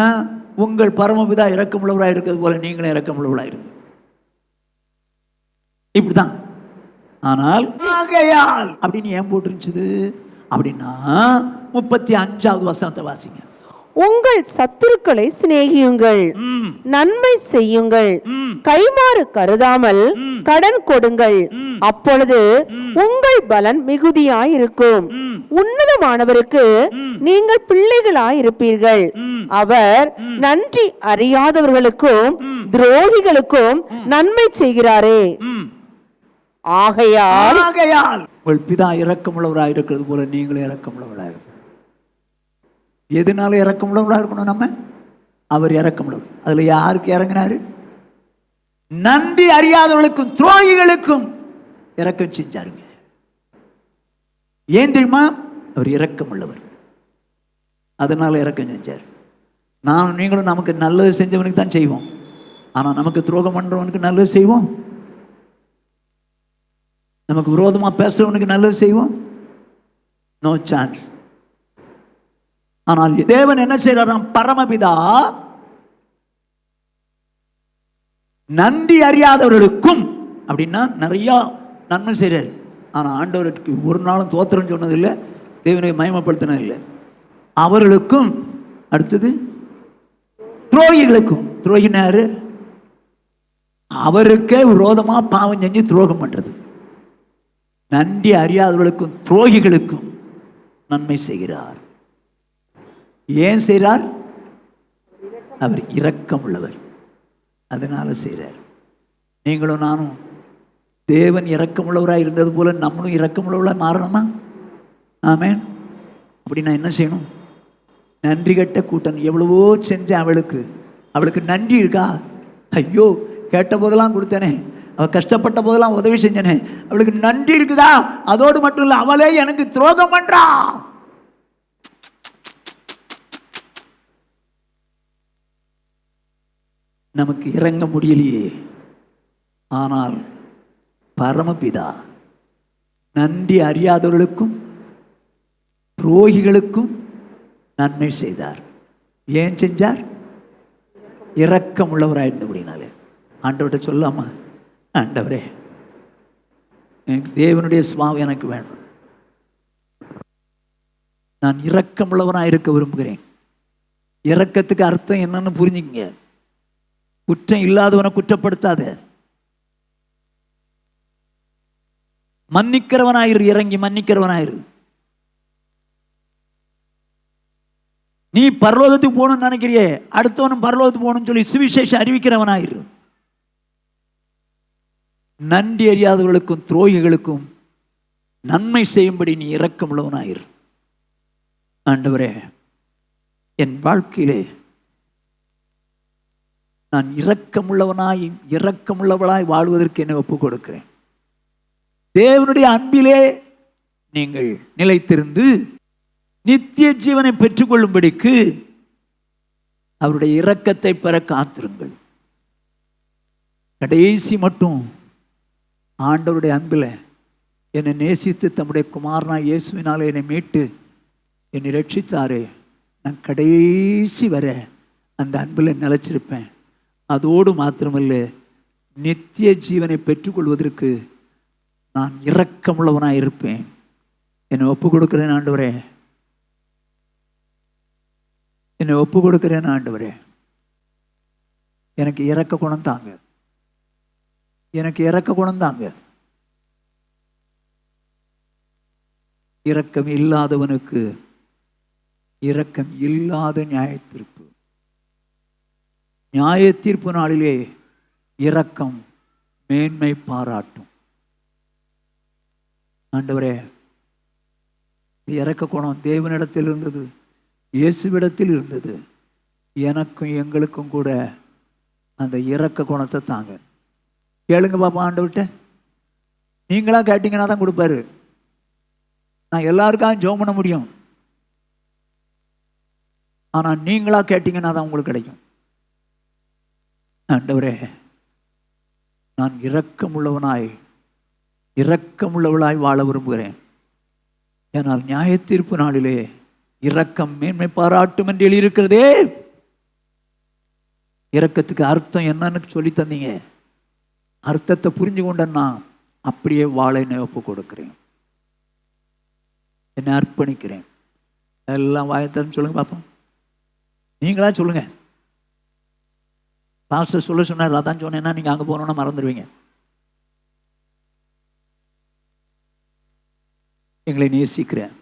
உங்கள் பரமபிதா இரக்கமுள்ளவராக இருக்கிறது போல நீங்களும் இரக்கமுள்ளவராக இருங்க, இப்படிதான். ஆனால் ஆகையால் அப்படின்னு ஏன் போட்டுருந்துச்சு அப்படின்னா 35வது வசனத்தை வாசிங்க. உங்கள் சத்துருக்களை சிநேகியுங்கள், நன்மை செய்யுங்கள், கைமாறு கருதாமல் கடன் கொடுங்கள், அப்பொழுது உங்கள் பலன் மிகுதியாயிருக்கும். உன்னதமானவருக்கு நீங்கள் பிள்ளைகளாயிருப்பீர்கள். அவர் நன்றி அறியாதவர்களுக்கும் துரோகிகளுக்கும் நன்மை செய்கிறாரே. ஆகையால் உங்கள் பிதா இரக்கமுள்ளவராக இருக்கிறது போல நீங்களும் இரக்கமுள்ளவராக இருக்கும். எதனால இரக்கமுள்ளவராக இருக்கணும்? நம்ம அவர் இரக்கமுள்ளவர். அதுல யாருக்கு இறங்கினாரு? நன்றி அறியாதவர்களுக்கும் துரோகிகளுக்கும் இரக்கம் செஞ்சாருங்க. ஏன் தெரியுமா? அவர் இரக்கமுள்ளவர், அதனால இரக்கம் செஞ்சார். நான் நீங்களும் நமக்கு நல்லது செஞ்சவனுக்கு தான் செய்வோம், ஆனா நமக்கு துரோகம் பண்றவனுக்கு நல்லது செய்வோம்? நமக்கு விரோதமா பேசுறவனுக்கு நல்லது செய்வோம்? No chance. ஆனால் தேவன் என்ன செய்யறாராம்? பரமபிதா நன்றி அறியாதவர்களுக்கும் அப்படின்னா நிறைய நன்மை செய்றாரு. ஆனா ஆண்டவருக்கு ஒரு நாளும் தோத்திரம் சொன்னதில்லை, தேவனை மகிமைப்படுத்தினதில்லை. அவர்களுக்கும், அடுத்தது துரோகிகளுக்கும். துரோகினாரு அவருக்கே விரோதமா பாவம் செஞ்சு துரோகம் பண்றது. நன்றி அறியாதவர்களுக்கும் துரோகிகளுக்கும் நன்மை செய்கிறார். ஏன் செய்கிறார்? அவர் இரக்கம் உள்ளவர், அதனால செய்கிறார். நீங்களும் நானும் தேவன் இரக்கம் உள்ளவராக இருந்தது போல நம்மளும் இரக்கம் உள்ளவராக மாறணுமா? ஆமென். அப்படி நான் என்ன செய்யணும்? நன்றி கட்ட கூட்டம். எவ்வளவோ செஞ்சேன் அவளுக்கு நன்றி இருக்கா? ஐயோ, கேட்ட போதெல்லாம் கொடுத்தேனே, அவள் கஷ்டப்பட்ட போதெல்லாம் உதவி செஞ்சனே, அவளுக்கு நன்றி இருக்குதா? அதோடு மட்டும் இல்லை, அவளே எனக்கு துரோகம் பண்றா. நமக்கு இறங்க முடியலையே. ஆனால் பரமபிதா நன்றி அறியாதவர்களுக்கும் துரோகிகளுக்கும் நன்மை செய்தார். ஏன் செஞ்சார்? இரக்கம் உள்ளவராயிருந்தபடினாலே. ஆண்டவர்கிட்ட சொல்லாமா? ஆண்டவரே, எனக்கு தேவனுடைய சுபாவம் எனக்கு வேணும், நான் இரக்கம் உள்ளவனாக இருக்க விரும்புகிறேன். இரக்கத்துக்கு அர்த்தம் என்னன்னு புரிஞ்சுங்க. குற்றம் இல்லாதவனை குற்றப்படுத்தாத, மன்னிக்கிறவனாயிரு, இறங்கி மன்னிக்கிறவனாயிரு. நீ பரலோகத்துக்கு போகணும்னு நினைக்கிறியே, அடுத்தவனும் பரலோகத்துக்கு போகணும்னு சொல்லி சுவிசேஷம் அறிவிக்கிறவனாயிரு. நன்றி அறியாதவர்களுக்கும் துரோகிகளுக்கும் நன்மை செய்யும்படி நீ இரக்கம் உள்ளவனாயிரு. ஆண்டவரே, என் வாழ்க்கையிலே நான் இரக்கமுள்ளவளாய் வாழ்வதற்கு என்னை ஒப்புக் கொடுக்கிறேன். தேவனுடைய அன்பிலே நீங்கள் நிலைத்திருந்து நித்திய ஜீவனை பெற்றுக்கொள்ளும்படிக்கு அவருடைய இரக்கத்தை பெற காத்திருங்கள். கடைசி மட்டும் ஆண்டவருடைய அன்பில் என்னை நேசித்து தம்முடைய குமாரனாய் இயேசுவினாலே என்னை மீட்டு என்னை ரட்சித்தாரே, நான் கடைசி வரை அந்த அன்பில் நிலைச்சிருப்பேன். அதோடு மாத்திரமல்ல, நித்திய ஜீவனை பெற்றுக்கொள்வதற்கு நான் இரக்கமுள்ளவனாய் இருப்பேன். என்னை ஒப்பு கொடுக்கிறேன் ஆண்டவரே, என்னை ஒப்பு கொடுக்கிறேன் ஆண்டவரே. எனக்கு இரக்க குணம் தாங்க, எனக்கு இரக்க குணம் தாங்க. இரக்கம் இல்லாதவனுக்கு இரக்கம் இல்லாத நியாயத்தீர்ப்பு. நியாயத்தீர்ப்பு நாளிலே இரக்கம் மேன்மை பாராட்டும். ஆண்டவரே, இரக்க குணம் தேவனிடத்தில் இருந்தது, இயேசுவிடத்தில் இருந்தது. எனக்கும் எங்களுக்கும் கூட அந்த இரக்க குணத்தை தாங்க. கேளுங்க பாப்பா ஆண்டவர்கிட்ட. நீங்களா கேட்டீங்கன்னா தான் கொடுப்பாரு. நான் எல்லாருக்காகவும் ஜெபம் பண்ண முடியும், ஆனால் நீங்களா கேட்டீங்கன்னா தான் உங்களுக்கு கிடைக்கும். ஆண்டவரே, நான் இரக்கமுள்ளவளாய் வாழ விரும்புகிறேன். ஏனால் நியாய தீர்ப்பு நாளிலே இரக்கம் மேன்மை பாராட்டும் என்று எழுதியிருக்கிறதே. இரக்கத்துக்கு அர்த்தம் என்னன்னு சொல்லி தந்தீங்க. அர்த்தத்தை புரிஞ்சு கொண்டேன்னா அப்படியே வாழ என்னை ஒப்பு கொடுக்கிறேன், என்னை அர்ப்பணிக்கிறேன். எல்லாம் வாயத்தன்னு சொல்லுங்க பார்ப்போம். நீங்களா சொல்லுங்க. பாஸ்டர் சொல்ல சொன்னார், அதான் சொன்னேன்னா நீங்கள் அங்கே போனோன்னா மறந்துடுவீங்க. எங்களை நேசிக்கிறேன்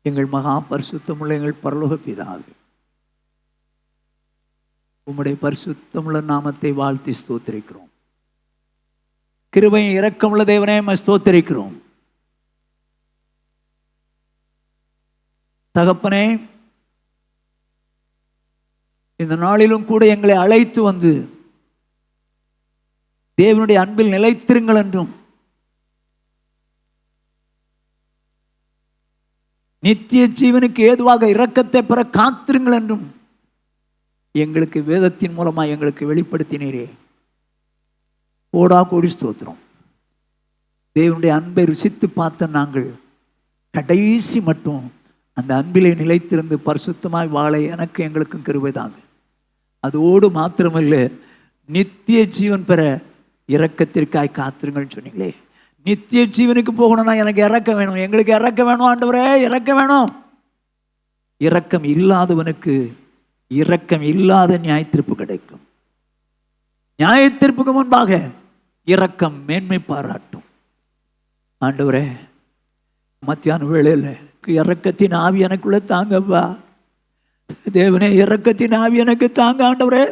எங்கள் மகா பரிசுத்தமுள்ள எங்கள் பரலோக பிதாவே, உம்முடைய பரிசுத்தமுள்ள நாமத்தை வாழ்த்தி ஸ்தோத்திரிக்கிறோம். கிருபையும் இரக்கமுள்ள தேவனே ஸ்தோத்திரிக்கிறோம். தகப்பனே, இந்த நாளிலும் கூட எங்களை அழைத்து வந்து தேவனுடைய அன்பில் நிலைத்திருங்கள் என்றும் நித்திய ஜீவனுக்கு ஏதுவாக இரக்கத்தை பெற காத்திருங்கள் என்றும் எங்களுக்கு வேதத்தின் மூலமாக எங்களுக்கு வெளிப்படுத்தினீரே. கோடா கோடி ஸ்தோத்திரம். தேவனுடைய அன்பை ருசித்து பார்த்த நாங்கள் கடைசி மட்டும் அந்த அன்பிலே நிலைத்திருந்து பரிசுத்தமாய் வாழ எனக்கு எங்களுக்கும் கிருபை தாங்க. அதோடு மாத்திரமல்ல, நித்திய ஜீவன் பெற இரக்கத்திற்காய் காத்திருங்கள்னு சொன்னீங்களே. நித்திய ஜீவனுக்கு போகணும்னா எனக்கு இறக்கம் வேணும், எங்களுக்கு இறக்கம் வேணும் ஆண்டவரே, இறக்கம் வேணும். இரக்கம் இல்லாதவனுக்கு இரக்கம் இல்லாத நியாயத்தீர்ப்பு கிடைக்கும். நியாயத்தீர்ப்புக்கு முன்பாக இரக்கம் மேன்மை பாராட்டும். ஆண்டவரே, மத்தியான வேளையில் இரக்கத்தின் ஆவி எனக்குள்ள தாங்கப்பா. தேவனே, இரக்கத்தின் ஆவி எனக்கு தாங்க ஆண்டவரே.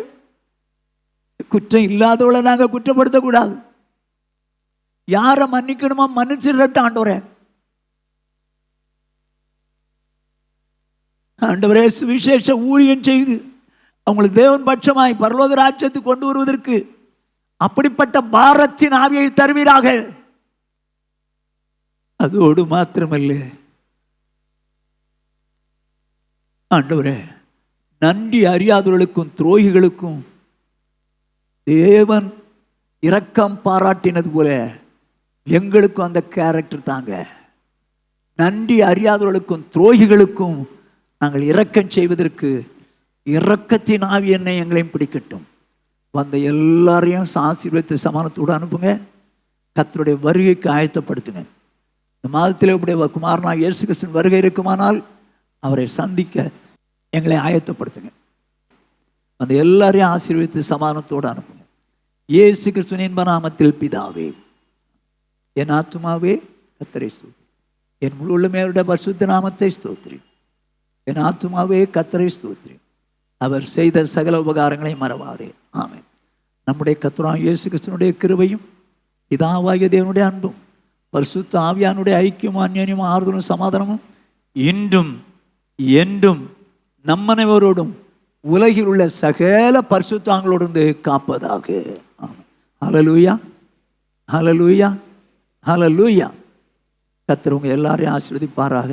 குற்றம் இல்லாதவளை நாங்கள் குற்றப்படுத்தக்கூடாது. யாரை மன்னிக்கணுமா மன்னிச்சிடட்ட ஆண்டவரே. ஆண்டவரே, சுவிசேஷ ஊழியம் செய்து அவங்களுக்கு தேவன் பட்சமாய் பரலோக ராஜ்யத்துக்கு கொண்டு வருவதற்கு அப்படிப்பட்ட பாரத்தின் ஆவியை தருவீராக. அதோடு மாத்திரமல்ல ஆண்டவரே, நன்றி அறியாதவர்களுக்கும் துரோகிகளுக்கும் தேவன் இரக்கம் பாராட்டினது போல எங்களுக்கும் அந்த கேரக்டர் தாங்க. நன்றி அறியாதவர்களுக்கும் துரோகிகளுக்கும் நாங்கள் இரக்கம் செய்வதற்கு இரக்கத்தின் ஆவி என்னை எங்களையும் பிடிக்கட்டும். வந்த எல்லாரையும் ஆசீர்வதித்து சமானத்தோடு அனுப்புங்க. கர்த்தருடைய வருகைக்கு ஆயத்தப்படுத்துங்க. இந்த மாதத்தில் உடைய குமாரனாக இயேசு கிறிஸ்துவின் வருகை இருக்குமானால் அவரை சந்திக்க எங்களை ஆயத்தப்படுத்துங்க. அந்த எல்லாரையும் ஆசீர்வதித்து சமானத்தோடு அனுப்புங்க. இயேசு கிறிஸ்துவின் இன்ப நாமத்தில் பிதாவே. என் ஆத்துமாவே கர்த்தரை ஸ்தோத்திரி, என் முழு உள்ளமையோட பரிசுத்த நாமத்தை ஸ்தோத்திரி. என் ஆத்துமாவே கர்த்தரை ஸ்தோத்திரி, அவர் செய்த சகல உபகாரங்களை மறவாதே. ஆமென். நம்முடைய கர்த்தராகிய இயேசு கிறிஸ்துவினுடைய கிருபையும் பிதாவாகிய தேவனுடைய அன்பும் பரிசுத்த ஆவியானுடைய ஐக்கியமும் அந்யோன்யமும் ஆறுதலும் சமாதானமும் இன்றும் என்றும் நம்மனைவரோடும் உலகில் உள்ள சகல பரிசுத்தங்களோடு காப்பதாக. ஆமென். ஹல்லேலூயா, ஹல்லேலூயா, ஹல்லேலூயா. கர்த்தர் உங்க எல்லாரையும் ஆசீர்வதிப்பாராக.